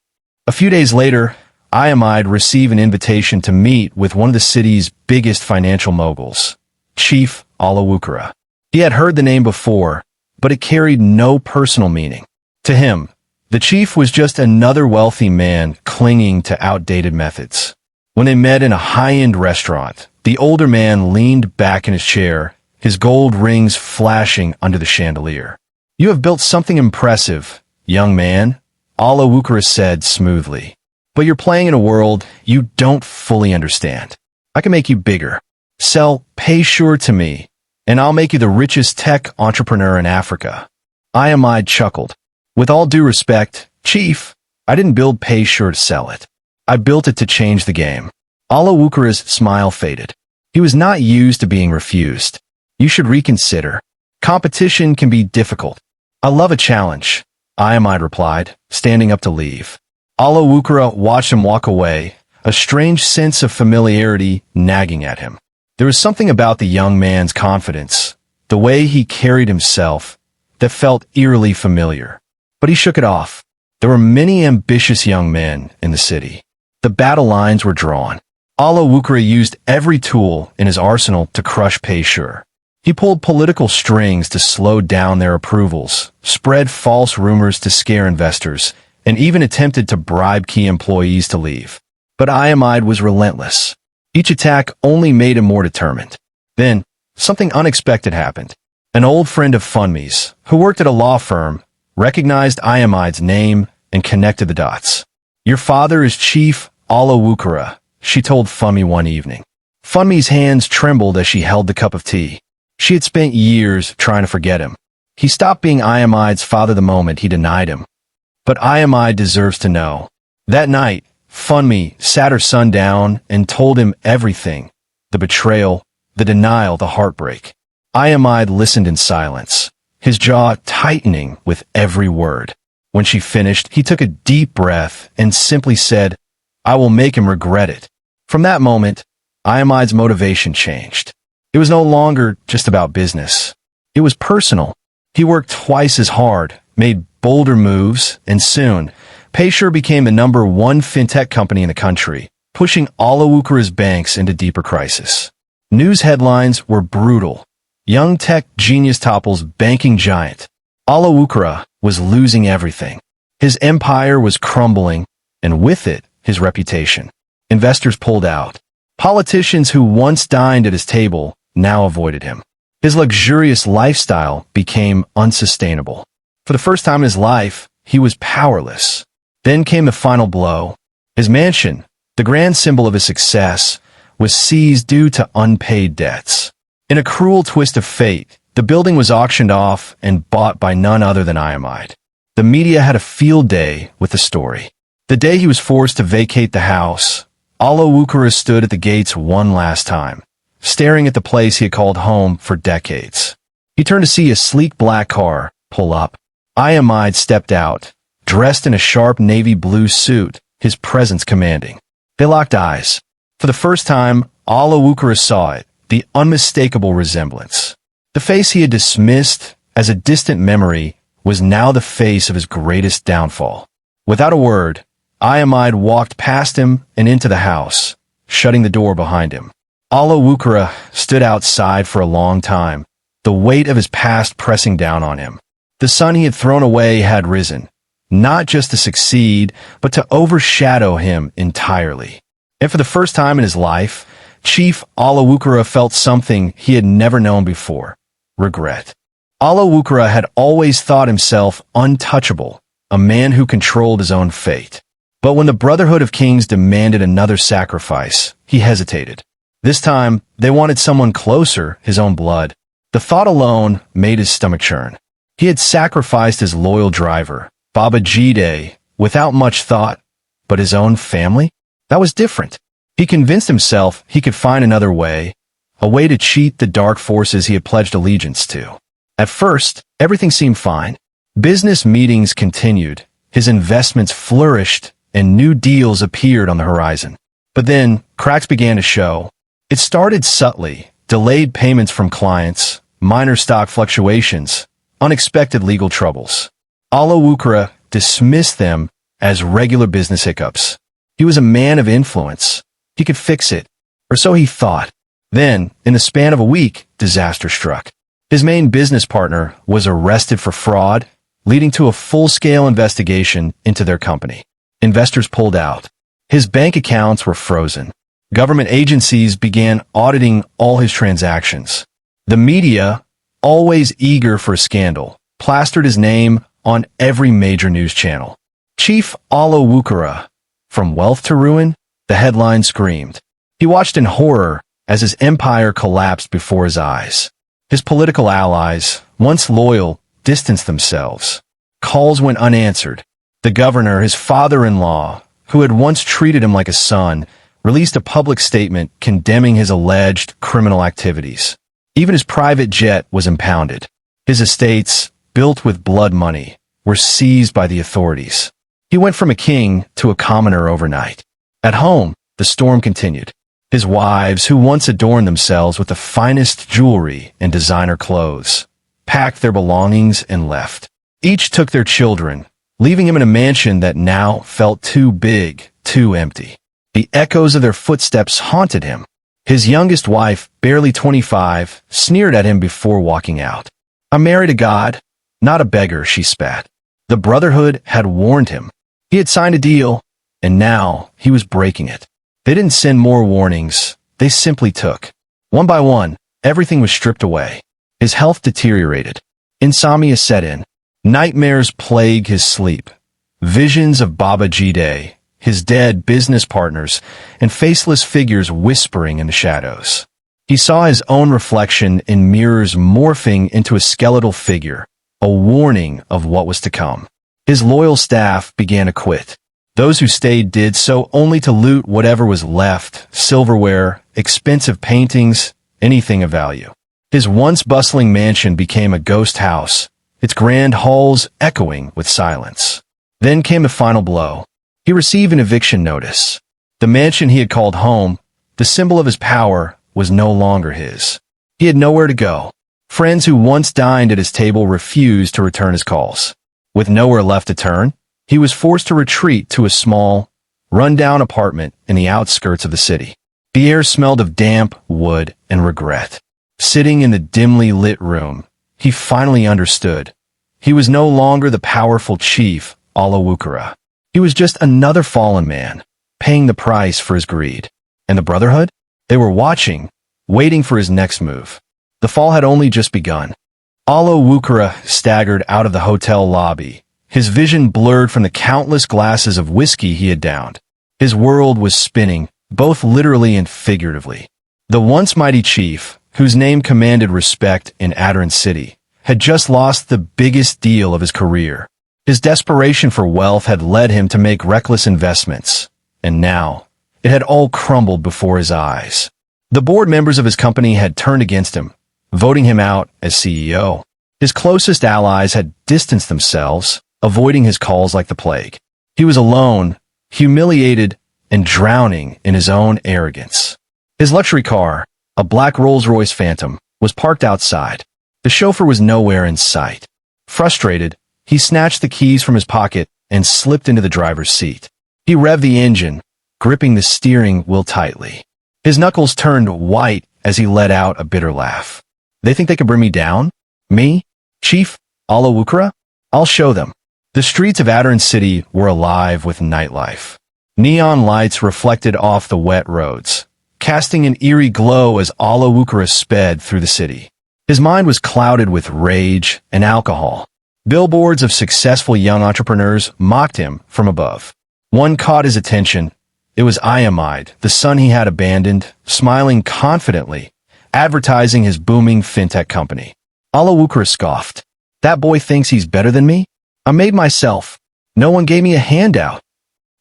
A few days later, Iamide received an invitation to meet with one of the city's biggest financial moguls, Chief Alawukura. He had heard the name before, but it carried no personal meaning. To him, the chief was just another wealthy man clinging to outdated methods. When they met in a high-end restaurant, the older man leaned back in his chair, his gold rings flashing under the chandelier. "You have built something impressive, young man," Alawukura said smoothly. but you're playing in a world you don't fully understand. I can make you bigger. Sell PaySure to me, and I'll make you the richest tech entrepreneur in Africa." Iamide chuckled. "With all due respect, Chief, I didn't build PaySure to sell it. I built it to change the game." Olawukura's smile faded. He was not used to being refused. "You should reconsider. Competition can be difficult." "I love a challenge," Iamide replied, standing up to leave. Olawukura watched him walk away, a strange sense of familiarity nagging at him. There was something about the young man's confidence, the way he carried himself, that felt eerily familiar. But he shook it off. There were many ambitious young men in the city. The battle lines were drawn. Olawukura used every tool in his arsenal to crush PaySure. He pulled political strings to slow down their approvals, spread false rumors to scare investors, and even attempted to bribe key employees to leave. But Iamide was relentless. Each attack only made him more determined. Then, something unexpected happened. An old friend of Funmi's, who worked at a law firm, recognized Iamide's name and connected the dots. "Your father is Chief Olawukura," she told Funmi one evening. Funmi's hands trembled as she held the cup of tea. She had spent years trying to forget him. He stopped being Iamide's father the moment he denied him. But Iamide deserves to know. That night, Funmi sat her son down and told him everything. The betrayal, the denial, the heartbreak. Iamide listened in silence, his jaw tightening with every word. When she finished, he took a deep breath and simply said, "I will make him regret it." From that moment, Iamide's motivation changed. It was no longer just about business. It was personal. He worked twice as hard, made bolder moves, and soon, PaySure became the #1 fintech company in the country, pushing Olawukura's banks into deeper crisis. News headlines were brutal. Young tech genius topples banking giant. Olawukura was losing everything. His empire was crumbling, and with it, his reputation. Investors pulled out. Politicians who once dined at his table now avoided him. His luxurious lifestyle became unsustainable. For the first time in his life, he was powerless. Then came the final blow. His mansion, the grand symbol of his success, was seized due to unpaid debts. In a cruel twist of fate, the building was auctioned off and bought by none other than Iamide. The media had a field day with the story. The day he was forced to vacate the house, Olawukura stood at the gates one last time, staring at the place he had called home for decades. He turned to see a sleek black car pull up. Iamide stepped out, dressed in a sharp navy blue suit, his presence commanding. They locked eyes. For the first time, Olawukura saw it, the unmistakable resemblance. The face he had dismissed as a distant memory was now the face of his greatest downfall. Without a word, Iamide walked past him and into the house, shutting the door behind him. Olawukura stood outside for a long time, the weight of his past pressing down on him. The sun he had thrown away had risen, not just to succeed, but to overshadow him entirely. And for the first time in his life, Chief Olawukura felt something he had never known before: regret. Olawukura had always thought himself untouchable, a man who controlled his own fate. But when the Brotherhood of Kings demanded another sacrifice, he hesitated. This time, they wanted someone closer, his own blood. The thought alone made his stomach churn. He had sacrificed his loyal driver, Baba Jide, without much thought, but his own family? That was different. He convinced himself he could find another way, a way to cheat the dark forces he had pledged allegiance to. At first, everything seemed fine. Business meetings continued, his investments flourished, and new deals appeared on the horizon. But then, cracks began to show. It started subtly: delayed payments from clients, minor stock fluctuations, unexpected legal troubles. Olawukura dismissed them as regular business hiccups. He was a man of influence. He could fix it, or so he thought. Then, in the span of a week, disaster struck. His main business partner was arrested for fraud, leading to a full-scale investigation into their company. Investors pulled out. His bank accounts were frozen. Government agencies began auditing all his transactions. The media, always eager for a scandal, plastered his name on every major news channel. Chief Olawukura, From wealth to ruin, the headline screamed. He watched in horror as his empire collapsed before his eyes. His political allies, once loyal, distanced themselves. Calls went unanswered. The governor, his father-in-law, who had once treated him like a son, released a public statement condemning his alleged criminal activities. Even his private jet was impounded. His estates, built with blood money, were seized by the authorities. He went from a king to a commoner overnight. At home, the storm continued. His wives, who once adorned themselves with the finest jewelry and designer clothes, packed their belongings and left. Each took their children, leaving him in a mansion that now felt too big, too empty. The echoes of their footsteps haunted him. His youngest wife, barely 25, sneered at him before walking out. "I'm married to God, not a beggar," she spat. The Brotherhood had warned him. He had signed a deal, and now he was breaking it. They didn't send more warnings, they simply took. One by one, everything was stripped away. His health deteriorated. Insomnia set in. Nightmares plague his sleep. Visions of Baba Jide, his dead business partners, and faceless figures whispering in the shadows. He saw his own reflection in mirrors morphing into a skeletal figure, a warning of what was to come. His loyal staff began to quit. Those who stayed did so only to loot whatever was left, silverware, expensive paintings, anything of value. His once bustling mansion became a ghost house, its grand halls echoing with silence. Then came the final blow. He received an eviction notice. The mansion he had called home, the symbol of his power, was no longer his. He had nowhere to go. Friends who once dined at his table refused to return his calls. With nowhere left to turn, he was forced to retreat to a small, run-down apartment in the outskirts of the city. The air smelled of damp, wood, and regret. Sitting in the dimly lit room, he finally understood. He was no longer the powerful chief, Alawukara. He was just another fallen man, paying the price for his greed. And the Brotherhood? They were watching, waiting for his next move. The fall had only just begun. Alawukara staggered out of the hotel lobby, his vision blurred from the countless glasses of whiskey he had downed. His world was spinning, both literally and figuratively. The once mighty chief, whose name commanded respect in Adoran City, had just lost the biggest deal of his career. His desperation for wealth had led him to make reckless investments, and now it had all crumbled before his eyes. The board members of his company had turned against him, voting him out as CEO. His closest allies had distanced themselves, avoiding his calls like the plague. He was alone, humiliated, and drowning in his own arrogance. His luxury car, a black Rolls-Royce Phantom, was parked outside. The chauffeur was nowhere in sight. Frustrated, he snatched the keys from his pocket and slipped into the driver's seat. He revved the engine, gripping the steering wheel tightly. His knuckles turned white as he let out a bitter laugh. They think they can bring me down? Me? Chief Alawukara? I'll show them. The streets of Adoran City were alive with nightlife. Neon lights reflected off the wet roads, casting an eerie glow as Alawukara sped through the city. His mind was clouded with rage and alcohol. Billboards of successful young entrepreneurs mocked him from above. One caught his attention. It was Iamide, the son he had abandoned, smiling confidently, advertising his booming fintech company. Alawukara scoffed. "That boy thinks he's better than me? I made myself. No one gave me a handout."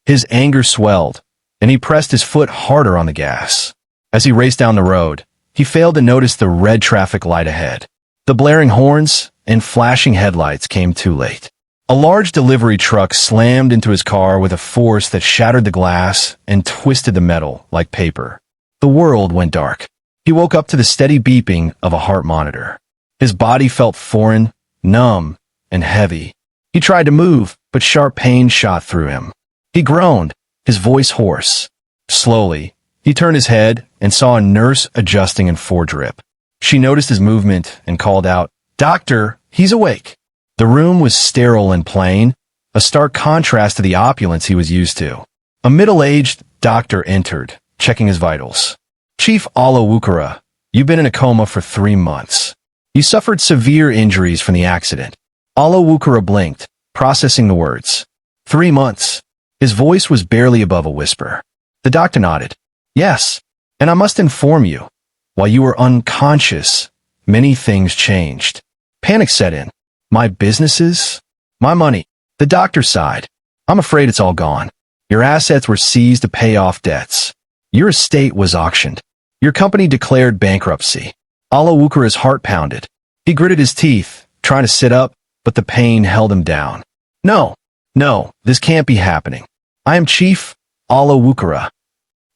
His anger swelled, and he pressed his foot harder on the gas. As he raced down the road, he failed to notice the red traffic light ahead. The blaring horns and flashing headlights came too late. A large delivery truck slammed into his car with a force that shattered the glass and twisted the metal like paper. The world went dark. He woke up to the steady beeping of a heart monitor. His body felt foreign, numb, and heavy. He tried to move, but sharp pain shot through him. He groaned, his voice hoarse. Slowly, he turned his head and saw a nurse adjusting in foredrip. She noticed his movement and called out, "Doctor, he's awake." The room was sterile and plain, a stark contrast to the opulence he was used to. A middle-aged doctor entered, checking his vitals. "Chief Alawukara, you've been in a coma for 3 months. You suffered severe injuries from the accident." Alawukara blinked, processing the words. 3 months. His voice was barely above a whisper. The doctor nodded. Yes, and I must inform you, while you were unconscious, many things changed. Panic set in. My businesses? My money. The doctor sighed. I'm afraid it's all gone. Your assets were seized to pay off debts. Your estate was auctioned. Your company declared bankruptcy. Alawukura's heart pounded. He gritted his teeth, trying to sit up, but the pain held him down. No, this can't be happening. I am Chief Alawukura.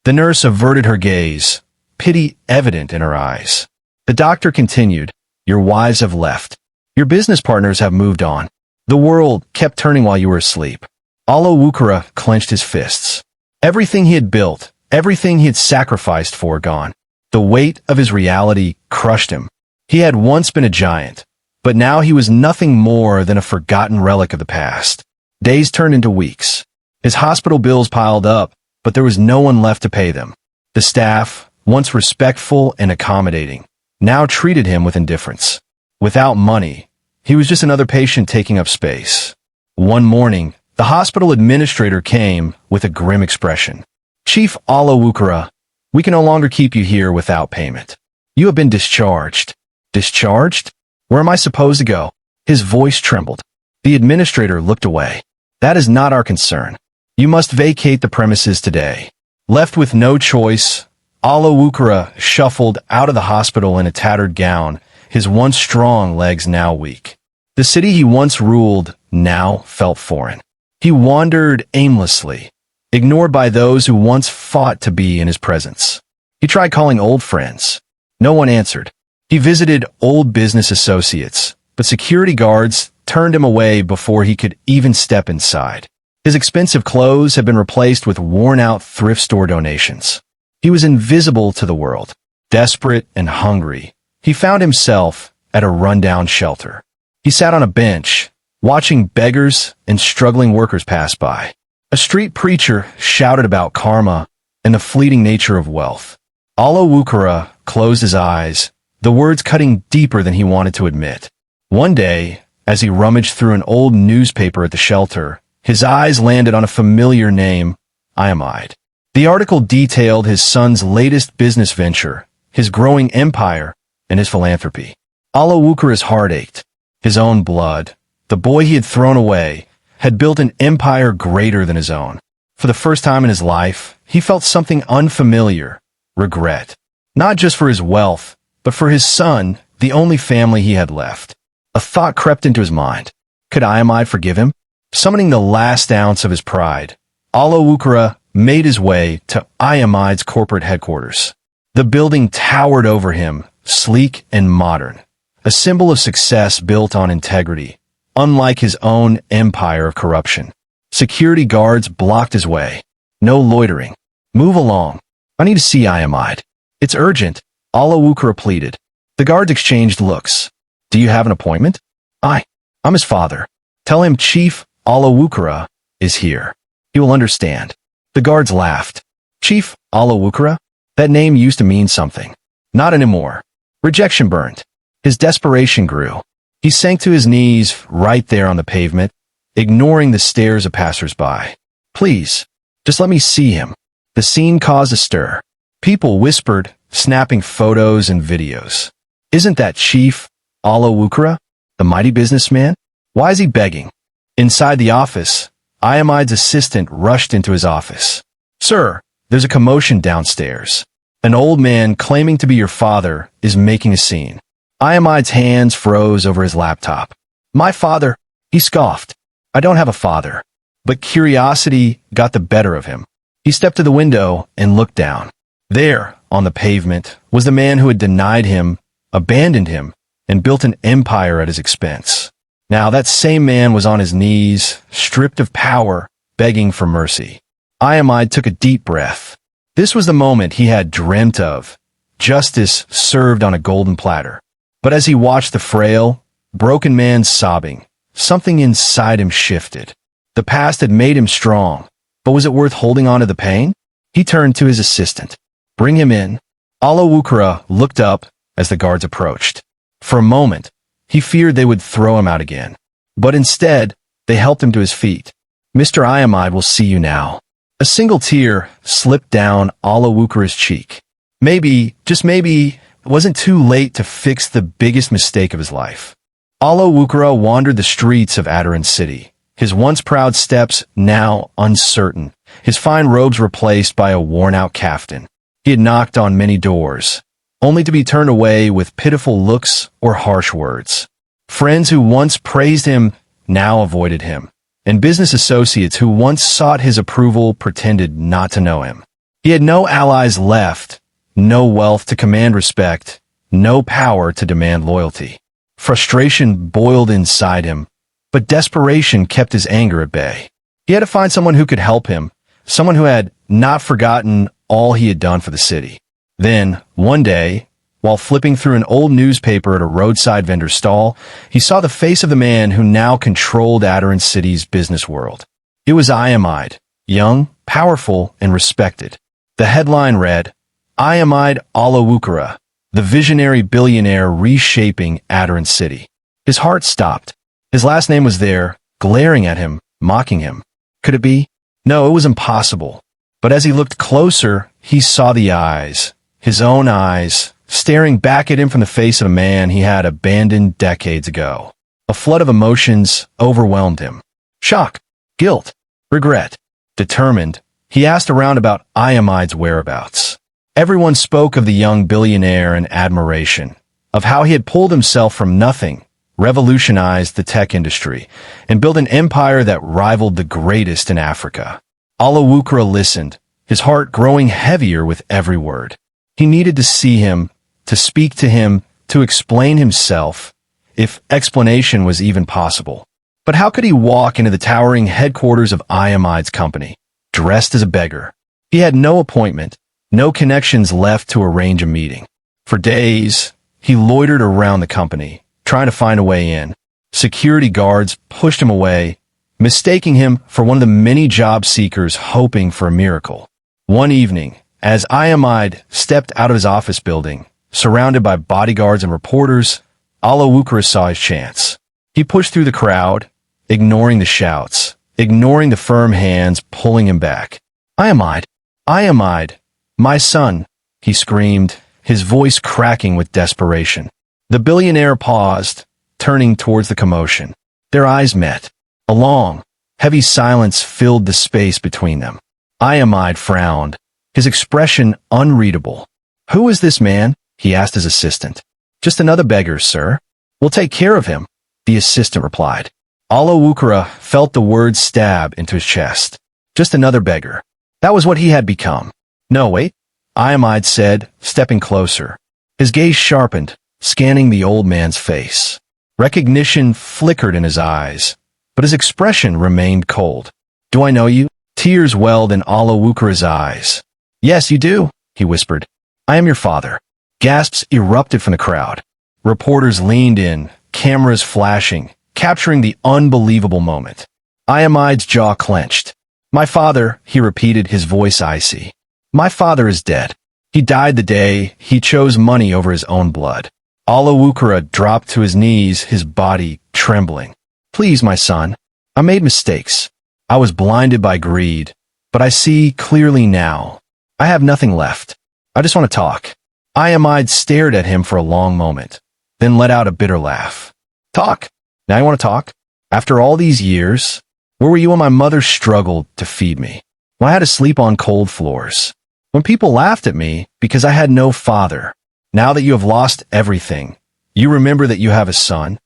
The nurse averted her gaze, pity evident in her eyes. The doctor continued, your wives have left. Your business partners have moved on. The world kept turning while you were asleep. Alawukura clenched his fists. Everything he had built, everything he had sacrificed for gone. The weight of his reality crushed him. He had once been a giant, but now he was nothing more than a forgotten relic of the past. Days turned into weeks. His hospital bills piled up, but there was no one left to pay them. The staff, once respectful and accommodating, now treated him with indifference. Without money, he was just another patient taking up space. One morning, the hospital administrator came with a grim expression. Chief Alawukura, we can no longer keep you here without payment. You have been discharged. Discharged? Where am I supposed to go? His voice trembled. The administrator looked away. That is not our concern. You must vacate the premises today. Left with no choice, Alawukura shuffled out of the hospital in a tattered gown, his once strong legs now weak. The city he once ruled now felt foreign. He wandered aimlessly, ignored by those who once fought to be in his presence. He tried calling old friends. No one answered. He visited old business associates, but security guards turned him away before he could even step inside. His expensive clothes had been replaced with worn-out thrift store donations. He was invisible to the world. Desperate and hungry, he found himself at a rundown shelter. He sat on a bench, watching beggars and struggling workers pass by. A street preacher shouted about karma and the fleeting nature of wealth. Alawukura closed his eyes, the words cutting deeper than he wanted to admit. One day, as he rummaged through an old newspaper at the shelter, his eyes landed on a familiar name, Iamide. The article detailed his son's latest business venture, his growing empire, and his philanthropy. Alawukura's heart ached. His own blood, the boy he had thrown away, had built an empire greater than his own. For the first time in his life, he felt something unfamiliar, regret. Not just for his wealth, but for his son, the only family he had left. A thought crept into his mind. Could Iamide forgive him? Summoning the last ounce of his pride, Alawukura made his way to Iamide's corporate headquarters. The building towered over him, sleek and modern, a symbol of success built on integrity, unlike his own empire of corruption. Security guards blocked his way. No loitering. Move along. I need to see Iamide. It's urgent, Alawukura pleaded. The guards exchanged looks. Do you have an appointment? I'm his father. Tell him Chief Alawukura is here. He will understand. The guards laughed. Chief Alawukura? That name used to mean something. Not anymore. Rejection burned. His desperation grew. He sank to his knees right there on the pavement, ignoring the stares of passers-by. Please, just let me see him. The scene caused a stir. People whispered, snapping photos and videos. Isn't that Chief Alawukura, the mighty businessman? Why is he begging? Inside the office, Iamide's assistant rushed into his office. Sir, there's a commotion downstairs. An old man claiming to be your father is making a scene. Iamide's hands froze over his laptop. My father, he scoffed. I don't have a father. But curiosity got the better of him. He stepped to the window and looked down. There, on the pavement, was the man who had denied him, abandoned him, and built an empire at his expense. Now that same man was on his knees, stripped of power, begging for mercy. Iamide took a deep breath. This was the moment he had dreamt of, justice served on a golden platter. But as he watched the frail, broken man sobbing, something inside him shifted. The past had made him strong, but was it worth holding on to the pain? He turned to his assistant. Bring him in. Alawukura looked up as the guards approached. For a moment, he feared they would throw him out again. But instead, they helped him to his feet. Mr. Iamide will see you now. A single tear slipped down Alawukura's cheek. Maybe, just maybe, it wasn't too late to fix the biggest mistake of his life. Alawukura wandered the streets of Adaran City, his once proud steps now uncertain, his fine robes replaced by a worn-out kaftan. He had knocked on many doors, only to be turned away with pitiful looks or harsh words. Friends who once praised him now avoided him, and business associates who once sought his approval pretended not to know him. He had no allies left, no wealth to command respect, no power to demand loyalty. Frustration boiled inside him, but desperation kept his anger at bay. He had to find someone who could help him, someone who had not forgotten all he had done for the city. Then, one day, while flipping through an old newspaper at a roadside vendor's stall, he saw the face of the man who now controlled Adaran City's business world. It was Iamide, young, powerful, and respected. The headline read, Iamide Alawukura, the visionary billionaire reshaping Adaran City. His heart stopped. His last name was there, glaring at him, mocking him. Could it be? No, it was impossible. But as he looked closer, he saw the eyes, his own eyes, staring back at him from the face of a man he had abandoned decades ago. A flood of emotions overwhelmed him. Shock, guilt, regret. Determined, he asked around about Iamide's whereabouts. Everyone spoke of the young billionaire in admiration, of how he had pulled himself from nothing, revolutionized the tech industry, and built an empire that rivaled the greatest in Africa. Alawukura listened, his heart growing heavier with every word. He needed to see him, to speak to him, to explain himself, if explanation was even possible. But how could he walk into the towering headquarters of Iamide's company, dressed as a beggar? He had no appointment, no connections left to arrange a meeting. For days, he loitered around the company, trying to find a way in. Security guards pushed him away, mistaking him for one of the many job seekers hoping for a miracle. One evening, as Iamide stepped out of his office building, surrounded by bodyguards and reporters, Alawukura saw his chance. He pushed through the crowd, ignoring the shouts, ignoring the firm hands pulling him back. Iamide, Iamide, my son, he screamed, his voice cracking with desperation. The billionaire paused, turning towards the commotion. Their eyes met. A long, heavy silence filled the space between them. Iamide frowned, his expression unreadable. Who is this man? He asked his assistant. Just another beggar, sir. We'll take care of him, the assistant replied. Alawukura felt the words stab into his chest. Just another beggar. That was what he had become. No, wait, Iamide said, stepping closer. His gaze sharpened, scanning the old man's face. Recognition flickered in his eyes, but his expression remained cold. Do I know you? Tears welled in Alawukura's eyes. Yes, you do, he whispered. I am your father. Gasps erupted from the crowd. Reporters leaned in, cameras flashing, capturing the unbelievable moment. Iamide's jaw clenched. My father, he repeated, his voice icy. My father is dead. He died the day he chose money over his own blood. Alawukura dropped to his knees, his body trembling. Please, my son, I made mistakes. I was blinded by greed, but I see clearly now. I have nothing left. I just want to talk. Iamide stared at him for a long moment, then let out a bitter laugh. Talk? Now you want to talk? After all these years, where were you when my mother struggled to feed me? When I had to sleep on cold floors? When people laughed at me because I had no father? Now that you have lost everything, you remember that you have a son?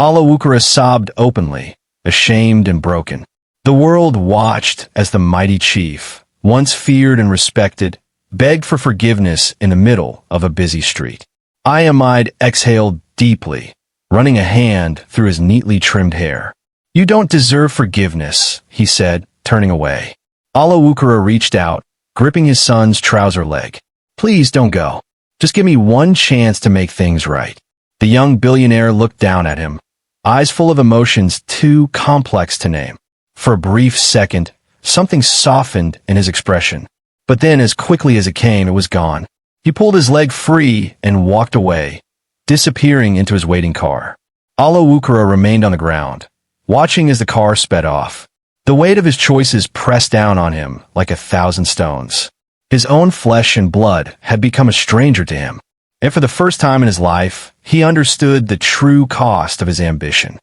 Alawukura sobbed openly, ashamed and broken. The world watched as the mighty chief, once feared and respected, begged for forgiveness in the middle of a busy street. Iamide exhaled deeply, running a hand through his neatly trimmed hair. You don't deserve forgiveness, he said, turning away. Alawukura reached out, gripping his son's trouser leg. Please don't go. Just give me one chance to make things right. The young billionaire looked down at him, eyes full of emotions too complex to name. For a brief second, something softened in his expression. But then, as quickly as it came, it was gone. He pulled his leg free and walked away, disappearing into his waiting car. Alawukura remained on the ground, watching as the car sped off. The weight of his choices pressed down on him like 1,000 stones. His own flesh and blood had become a stranger to him, and for the first time in his life, he understood the true cost of his ambition.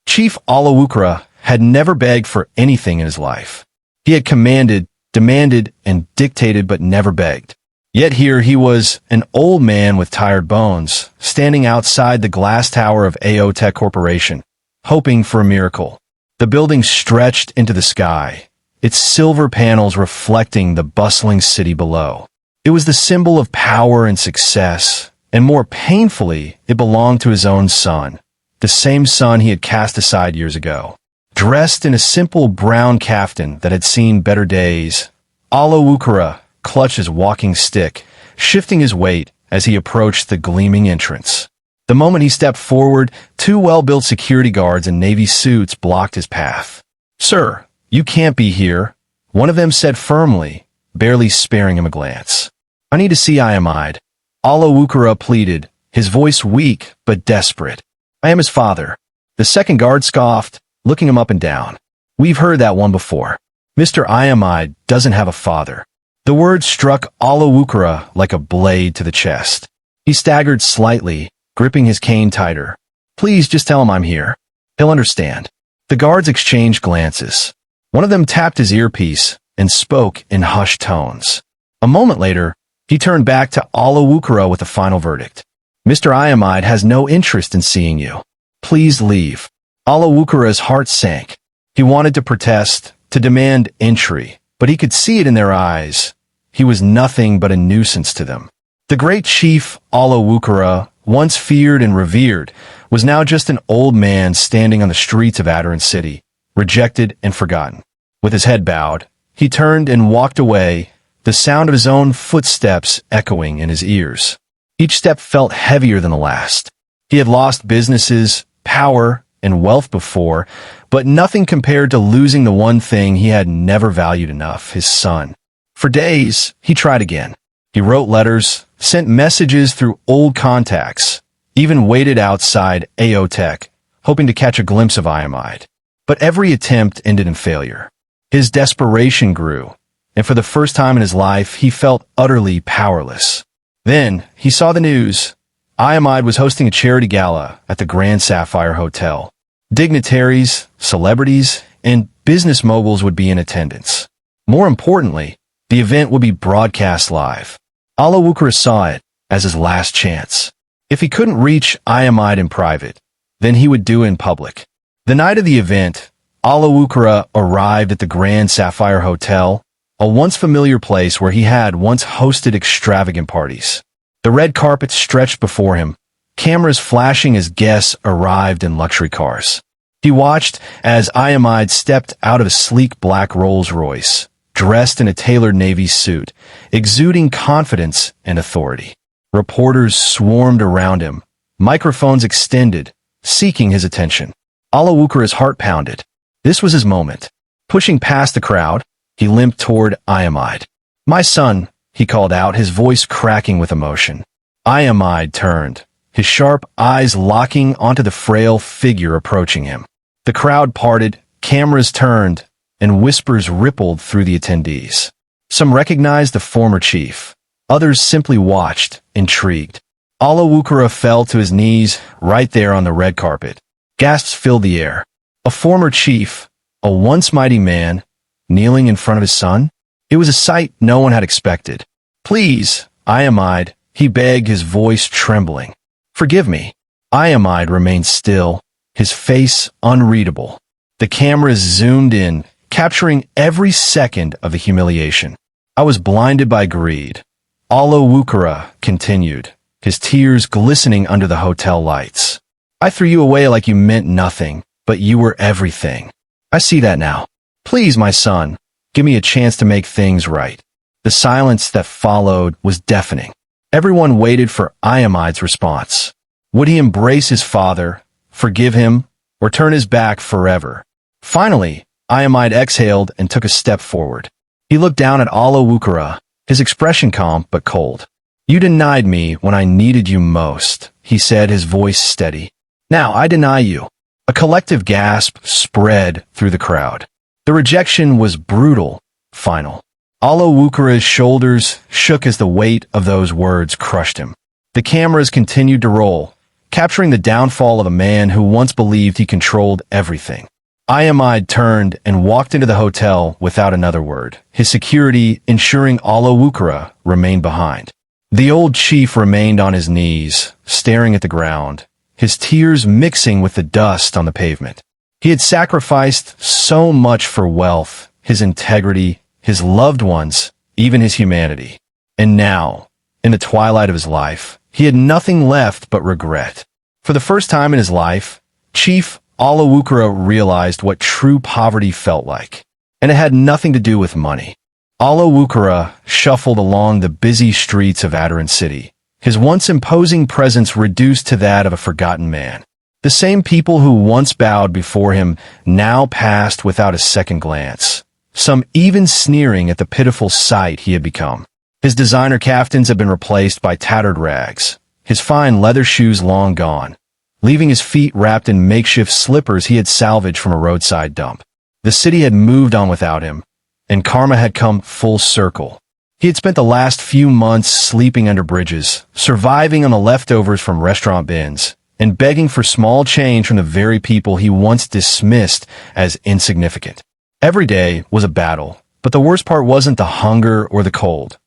Chief Alawukra had never begged for anything in his life. He had commanded, demanded, and dictated but never begged. Yet here he was, an old man with tired bones, standing outside the glass tower of Aotech Corporation, hoping for a miracle. The building stretched into the sky, its silver panels reflecting the bustling city below. It was the symbol of power and success, and more painfully, it belonged to his own son, the same son he had cast aside years ago. Dressed in a simple brown kaftan that had seen better days, Alawukra clutched his walking stick, shifting his weight as he approached the gleaming entrance. The moment he stepped forward, 2 well-built security guards in navy suits blocked his path. "Sir, you can't be here," one of them said firmly, barely sparing him a glance. "I need to see Iamide," Alawukra pleaded, his voice weak but desperate. "I am his father." The second guard scoffed, looking him up and down. "We've heard that one before. Mr. Iamide doesn't have a father." The word struck Alawukra like a blade to the chest. He staggered slightly, gripping his cane tighter. "Please just tell him I'm here. He'll understand." The guards exchanged glances. One of them tapped his earpiece and spoke in hushed tones. A moment later, he turned back to Alawukra with a final verdict. "Mr. Iamide has no interest in seeing you. Please leave." Alawukra's heart sank. He wanted to protest, to demand entry, but he could see it in their eyes. He was nothing but a nuisance to them. The great chief Alawukra, once feared and revered, was now just an old man standing on the streets of Adaran City, rejected and forgotten. With his head bowed, he turned and walked away, the sound of his own footsteps echoing in his ears. Each step felt heavier than the last. He had lost businesses, power, and wealth before, but nothing compared to losing the one thing he had never valued enough, his son. For days, he tried again. He wrote letters, sent messages through old contacts, even waited outside Aotech, hoping to catch a glimpse of Iamide. But every attempt ended in failure. His desperation grew, and for the first time in his life, he felt utterly powerless. Then, he saw the news. Iamide was hosting a charity gala at the Grand Sapphire Hotel. Dignitaries, celebrities, and business moguls would be in attendance. More importantly, the event would be broadcast live. Alawukra saw it as his last chance. If he couldn't reach Iamide in private, then he would do it in public. The night of the event, Alawukra arrived at the Grand Sapphire Hotel, a once familiar place where he had once hosted extravagant parties. The red carpet stretched before him, cameras flashing as guests arrived in luxury cars. He watched as Iamide stepped out of a sleek black Rolls-Royce, dressed in a tailored navy suit, exuding confidence and authority. Reporters swarmed around him, microphones extended, seeking his attention. Alawukra's heart pounded. This was his moment. Pushing past the crowd, he limped toward Iamide. "My son," he called out, his voice cracking with emotion. Iamide turned, his sharp eyes locking onto the frail figure approaching him. The crowd parted, cameras turned, and whispers rippled through the attendees. Some recognized the former chief. Others simply watched, intrigued. Alawukra fell to his knees right there on the red carpet. Gasps filled the air. A former chief, a once mighty man, kneeling in front of his son? It was a sight no one had expected. "Please, Iamide," he begged, his voice trembling. "Forgive me." Iamide remained still, his face unreadable. The cameras zoomed in, capturing every second of the humiliation. "I was blinded by greed," Alawukra continued, his tears glistening under the hotel lights. "I threw you away like you meant nothing, but you were everything. I see that now. Please, my son, give me a chance to make things right." The silence that followed was deafening. Everyone waited for Iamide's response. Would he embrace his father, forgive him, or turn his back forever? Finally, Iamide exhaled and took a step forward. He looked down at Alawukra, his expression calm but cold. "You denied me when I needed you most," he said, his voice steady. "Now I deny you." A collective gasp spread through the crowd. The rejection was brutal, final. Alawukura's shoulders shook as the weight of those words crushed him. The cameras continued to roll, capturing the downfall of a man who once believed he controlled everything. Iamide turned and walked into the hotel without another word, his security ensuring Alawukura remained behind. The old chief remained on his knees, staring at the ground, his tears mixing with the dust on the pavement. He had sacrificed so much for wealth, his integrity, his loved ones, even his humanity. And now, in the twilight of his life, he had nothing left but regret. For the first time in his life, Chief Alawukura realized what true poverty felt like. And it had nothing to do with money. Alawukura shuffled along the busy streets of Adoran City, his once imposing presence reduced to that of a forgotten man. The same people who once bowed before him now passed without a second glance, some even sneering at the pitiful sight he had become. His designer caftans had been replaced by tattered rags, his fine leather shoes long gone, leaving his feet wrapped in makeshift slippers he had salvaged from a roadside dump. The city had moved on without him, and karma had come full circle. He had spent the last few months sleeping under bridges, surviving on the leftovers from restaurant bins, and begging for small change from the very people he once dismissed as insignificant. Every day was a battle, but the worst part wasn't the hunger or the cold.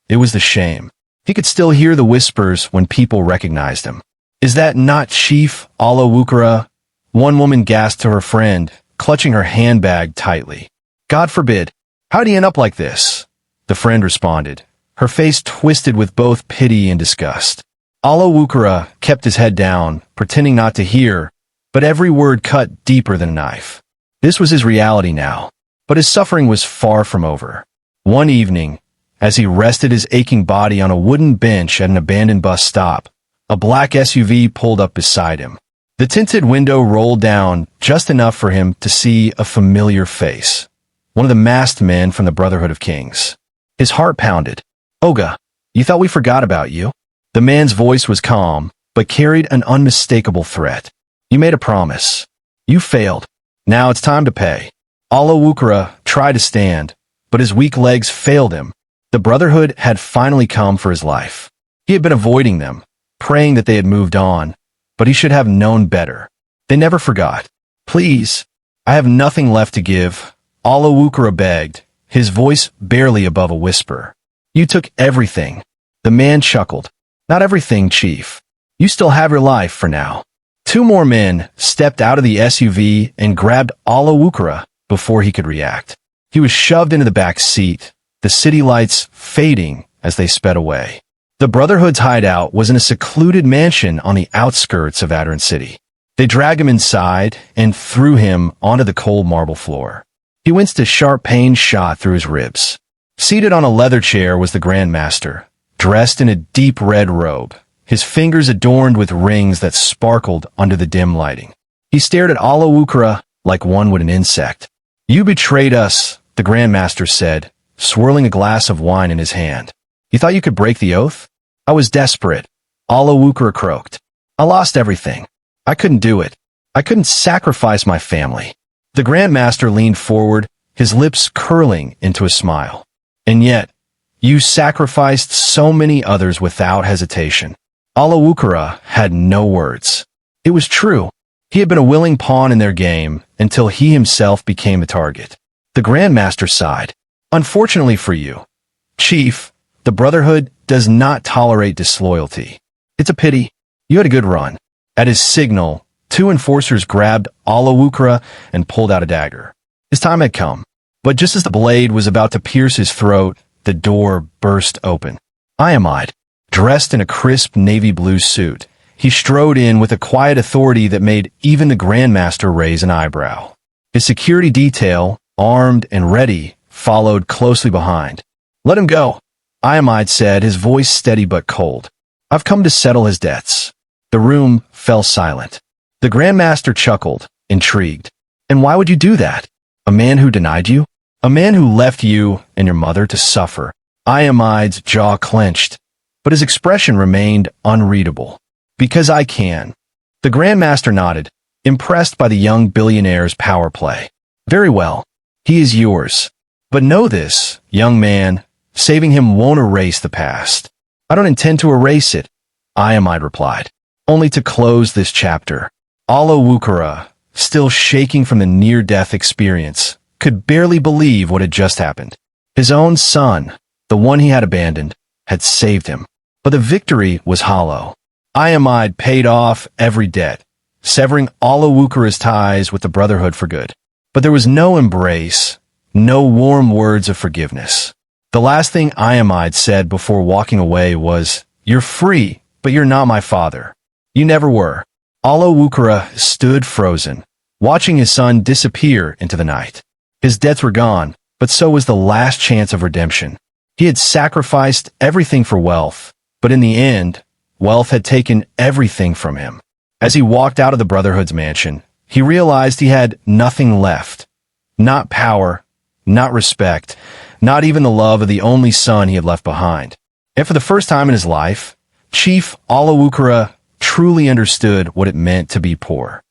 It was the shame. He could still hear the whispers when people recognized him. "Is that not Chief Alawukura?" One woman gasped to her friend, clutching her handbag tightly. "God forbid. How'd he end up like this?" The friend responded, her face twisted with both pity and disgust. Alawukura kept his head down, pretending not to hear, but every word cut deeper than a knife. This was his reality now, but his suffering was far from over. One evening, as he rested his aching body on a wooden bench at an abandoned bus stop, a black SUV pulled up beside him. The tinted window rolled down just enough for him to see a familiar face, one of the masked men from the Brotherhood of Kings. His heart pounded. "Oga, you thought we forgot about you?" The man's voice was calm, but carried an unmistakable threat. "You made a promise. You failed. Now it's time to pay." Alawukura tried to stand, but his weak legs failed him. The Brotherhood had finally come for his life. He had been avoiding them, praying that they had moved on, but he should have known better. They never forgot. "Please, I have nothing left to give," Alawukura begged, his voice barely above a whisper. "You took everything." The man chuckled. "Not everything, Chief. You still have your life for now." Two more men stepped out of the SUV and grabbed Alawukura before he could react. He was shoved into the back seat, the city lights fading as they sped away. The Brotherhood's hideout was in a secluded mansion on the outskirts of Adoran City. They dragged him inside and threw him onto the cold marble floor. He winced a sharp pain shot through his ribs. Seated on a leather chair was the Grand Master, dressed in a deep red robe, his fingers adorned with rings that sparkled under the dim lighting. He stared at Alawukura like one would an insect. "You betrayed us," the Grand Master said, swirling a glass of wine in his hand. "You thought you could break the oath?" "I was desperate," Alawukura croaked. "I lost everything. I couldn't do it. I couldn't sacrifice my family." The Grand Master leaned forward, his lips curling into a smile. "And yet, you sacrificed so many others without hesitation." Alawukura had no words. It was true. He had been a willing pawn in their game until he himself became the target. The Grand Master sighed. "Unfortunately for you, Chief, the Brotherhood does not tolerate disloyalty. It's a pity. You had a good run." At his signal, two enforcers grabbed Alawukura and pulled out a dagger. His time had come. But just as the blade was about to pierce his throat, the door burst open. Iamide, dressed in a crisp navy blue suit, he strode in with a quiet authority that made even the Grand Master raise an eyebrow. His security detail, armed and ready, followed closely behind. "Let him go," Iamide said, his voice steady but cold. "I've come to settle his debts." The room fell silent. The Grand Master chuckled, intrigued. "And why would you do that? A man who denied you? A man who left you and your mother to suffer?" Iamide's jaw clenched, but his expression remained unreadable. "Because I can." The Grand Master nodded, impressed by the young billionaire's power play. "Very well. He is yours. But know this, young man, saving him won't erase the past. I don't intend to erase it, Iamide replied, only to close this chapter. Alawukara, still shaking from the near-death experience, could barely believe what had just happened. His own son, the one he had abandoned, had saved him. But the victory was hollow. Iamide paid off every debt, severing Alawukara's ties with the Brotherhood for good. But there was no embrace, no warm words of forgiveness. The last thing Iamide said before walking away was, "You're free, but you're not my father. You never were." Alawukara stood frozen, watching his son disappear into the night. His debts were gone, but so was the last chance of redemption. He had sacrificed everything for wealth, but in the end, wealth had taken everything from him. As he walked out of the Brotherhood's mansion, he realized he had nothing left. Not power, not respect, not even the love of the only son he had left behind. And for the first time in his life, Chief Alawukara truly understood what it meant to be poor.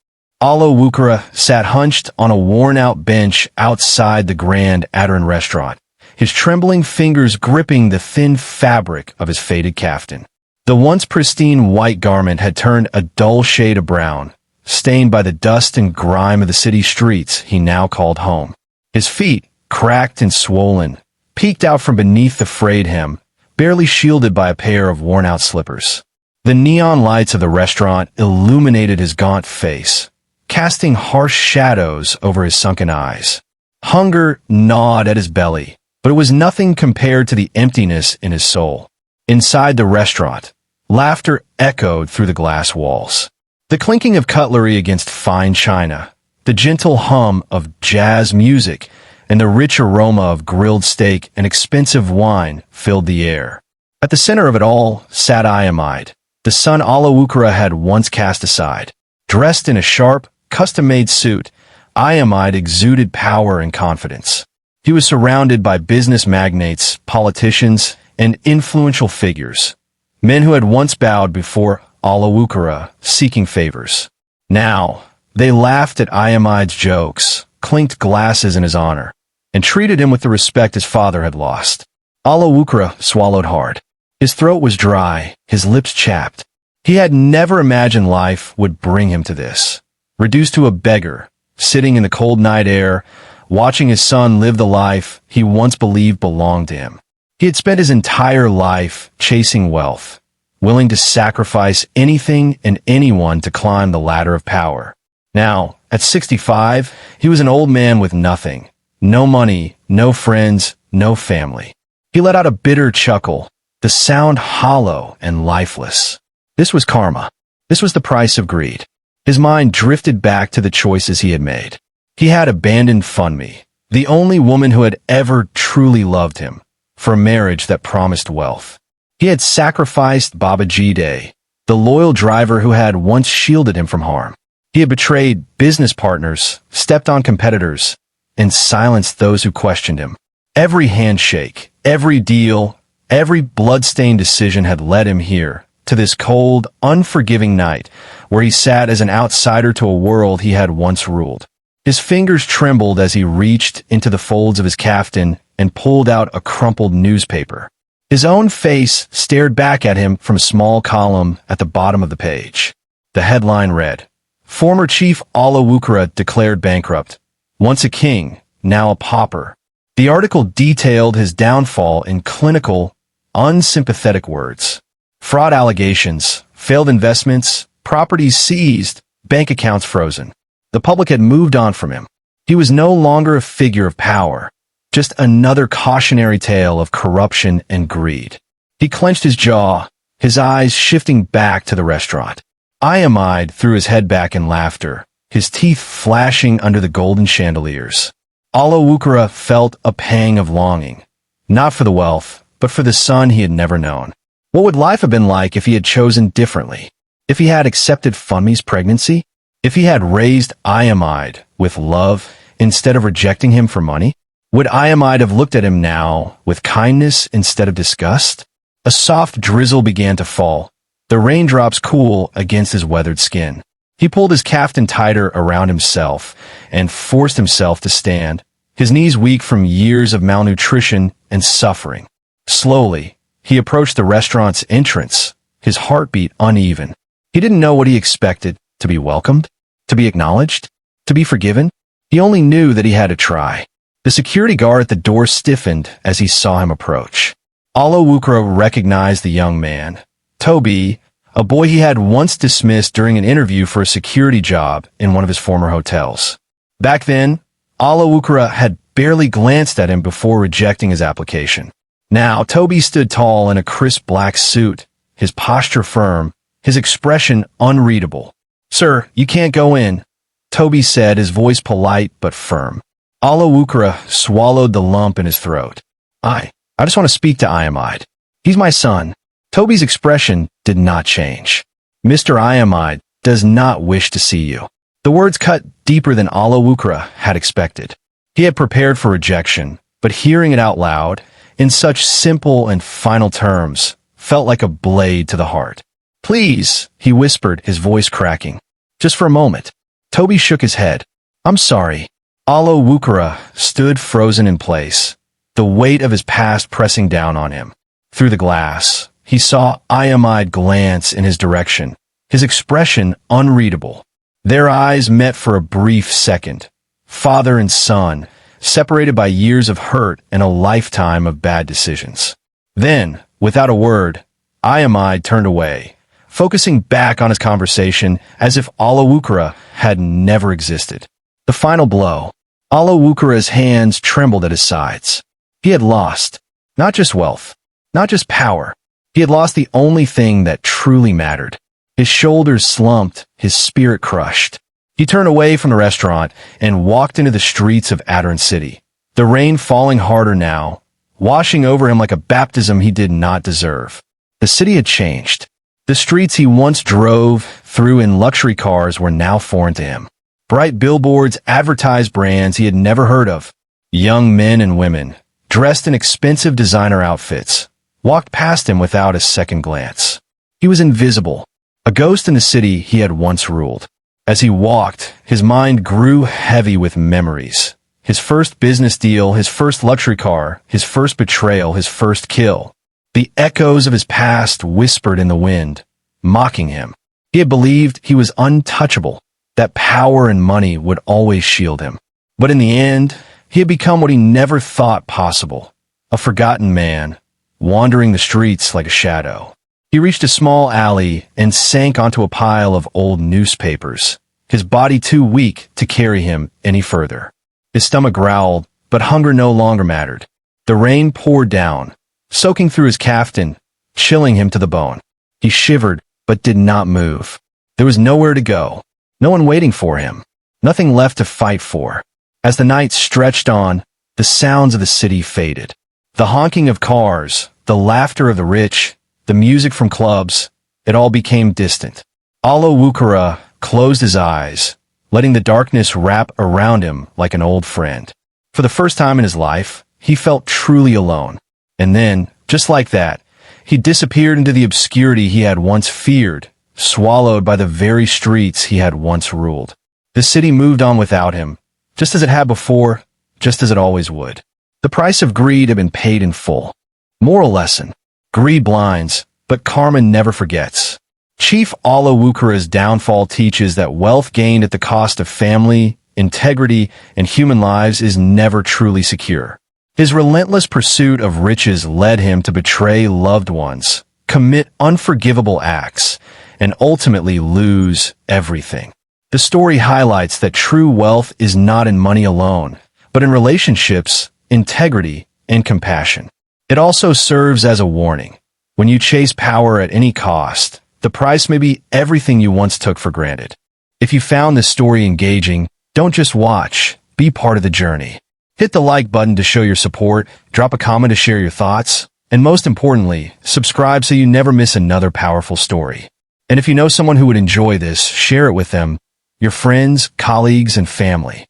Alawukara sat hunched on a worn-out bench outside the Grand Adaran restaurant, his trembling fingers gripping the thin fabric of his faded kaftan. The once pristine white garment had turned a dull shade of brown, stained by the dust and grime of the city streets he now called home. His feet, cracked and swollen, peeked out from beneath the frayed hem, barely shielded by a pair of worn-out slippers. The neon lights of the restaurant illuminated his gaunt face, casting harsh shadows over his sunken eyes. Hunger gnawed at his belly, but it was nothing compared to the emptiness in his soul. Inside the restaurant, laughter echoed through the glass walls. The clinking of cutlery against fine china, the gentle hum of jazz music, and the rich aroma of grilled steak and expensive wine filled the air. At the center of it all sat Iamide, the son Alawukara had once cast aside. Dressed in a sharp, custom-made suit, Iamide exuded power and confidence. He was surrounded by business magnates, politicians, and influential figures, men who had once bowed before Alawukara, seeking favors. Now, they laughed at Iamide's jokes, clinked glasses in his honor, and treated him with the respect his father had lost. Alawukara swallowed hard. His throat was dry, his lips chapped. He had never imagined life would bring him to this. Reduced to a beggar, sitting in the cold night air, watching his son live the life he once believed belonged to him. He had spent his entire life chasing wealth, willing to sacrifice anything and anyone to climb the ladder of power. Now, at 65, he was an old man with nothing. No money, no friends, no family. He let out a bitter chuckle, the sound hollow and lifeless. This was karma. This was the price of greed. His mind drifted back to the choices he had made. He had abandoned Funmi, the only woman who had ever truly loved him, for a marriage that promised wealth. He had sacrificed Baba Jide, the loyal driver who had once shielded him from harm. He had betrayed business partners, stepped on competitors, and silenced those who questioned him. Every handshake, every deal, every blood-stained decision had led him here, to this cold, unforgiving night, where he sat as an outsider to a world he had once ruled. His fingers trembled as he reached into the folds of his kaftan and pulled out a crumpled newspaper. His own face stared back at him from a small column at the bottom of the page. The headline read, "Former Chief Alawukara declared bankrupt. Once a king, now a pauper." The article detailed his downfall in clinical, unsympathetic words. Fraud allegations, failed investments, properties seized, bank accounts frozen. The public had moved on from him. He was no longer a figure of power, just another cautionary tale of corruption and greed. He clenched his jaw, his eyes shifting back to the restaurant. Iamide threw his head back in laughter, his teeth flashing under the golden chandeliers. Alawukara felt a pang of longing, not for the wealth, but for the son he had never known. What would life have been like if he had chosen differently? If he had accepted Funmi's pregnancy? If he had raised Iamide with love instead of rejecting him for money? Would Iamide have looked at him now with kindness instead of disgust? A soft drizzle began to fall, the raindrops cool against his weathered skin. He pulled his kaftan tighter around himself and forced himself to stand, his knees weak from years of malnutrition and suffering. Slowly, he approached the restaurant's entrance, his heartbeat uneven. He didn't know what he expected: to be welcomed, to be acknowledged, to be forgiven. He only knew that he had to try. The security guard at the door stiffened as he saw him approach. Olawukura recognized the young man. Toby, a boy he had once dismissed during an interview for a security job in one of his former hotels. Back then, Olawukura had barely glanced at him before rejecting his application. Now, Toby stood tall in a crisp black suit, his posture firm, his expression unreadable. "Sir, you can't go in," Toby said, his voice polite but firm. Olawukura swallowed the lump in his throat. I just want to speak to Iamide. He's my son." Toby's expression did not change. "Mr. Iamide does not wish to see you." The words cut deeper than Olawukura had expected. He had prepared for rejection, but hearing it out loud, in such simple and final terms, felt like a blade to the heart. "Please," he whispered, his voice cracking. "Just for a moment." Toby shook his head. "I'm sorry." Olawukura stood frozen in place, the weight of his past pressing down on him. Through the glass, he saw Iamide glance in his direction, his expression unreadable. Their eyes met for a brief second. Father and son, separated by years of hurt and a lifetime of bad decisions. Then, without a word, Iamide turned away, focusing back on his conversation as if Olawukura had never existed. The final blow. Olawukura's hands trembled at his sides. He had lost, not just wealth, not just power. He had lost the only thing that truly mattered. His shoulders slumped, his spirit crushed. He turned away from the restaurant and walked into the streets of Adirond City, the rain falling harder now, washing over him like a baptism he did not deserve. The city had changed. The streets he once drove through in luxury cars were now foreign to him. Bright billboards advertised brands he had never heard of. Young men and women, dressed in expensive designer outfits, walked past him without a second glance. He was invisible, a ghost in the city he had once ruled. As he walked, his mind grew heavy with memories. His first business deal, his first luxury car, his first betrayal, his first kill. The echoes of his past whispered in the wind, mocking him. He had believed he was untouchable, that power and money would always shield him. But in the end, he had become what he never thought possible, a forgotten man, wandering the streets like a shadow. He reached a small alley and sank onto a pile of old newspapers, his body too weak to carry him any further. His stomach growled, but hunger no longer mattered. The rain poured down, soaking through his kaftan, chilling him to the bone. He shivered, but did not move. There was nowhere to go, no one waiting for him, nothing left to fight for. As the night stretched on, the sounds of the city faded. The honking of cars, the laughter of the rich, the music from clubs, it all became distant. Olawukura closed his eyes, letting the darkness wrap around him like an old friend. For the first time in his life, he felt truly alone. And then, just like that, he disappeared into the obscurity he had once feared, swallowed by the very streets he had once ruled. The city moved on without him, just as it had before, just as it always would. The price of greed had been paid in full. Moral lesson. Greed blinds, but karma never forgets. Chief Olawukura's downfall teaches that wealth gained at the cost of family, integrity, and human lives is never truly secure. His relentless pursuit of riches led him to betray loved ones, commit unforgivable acts, and ultimately lose everything. The story highlights that true wealth is not in money alone, but in relationships, integrity, and compassion. It also serves as a warning. When you chase power at any cost, the price may be everything you once took for granted. If you found this story engaging, don't just watch, be part of the journey. Hit the like button to show your support, drop a comment to share your thoughts, and most importantly, subscribe so you never miss another powerful story. And if you know someone who would enjoy this, share it with them, your friends, colleagues, and family.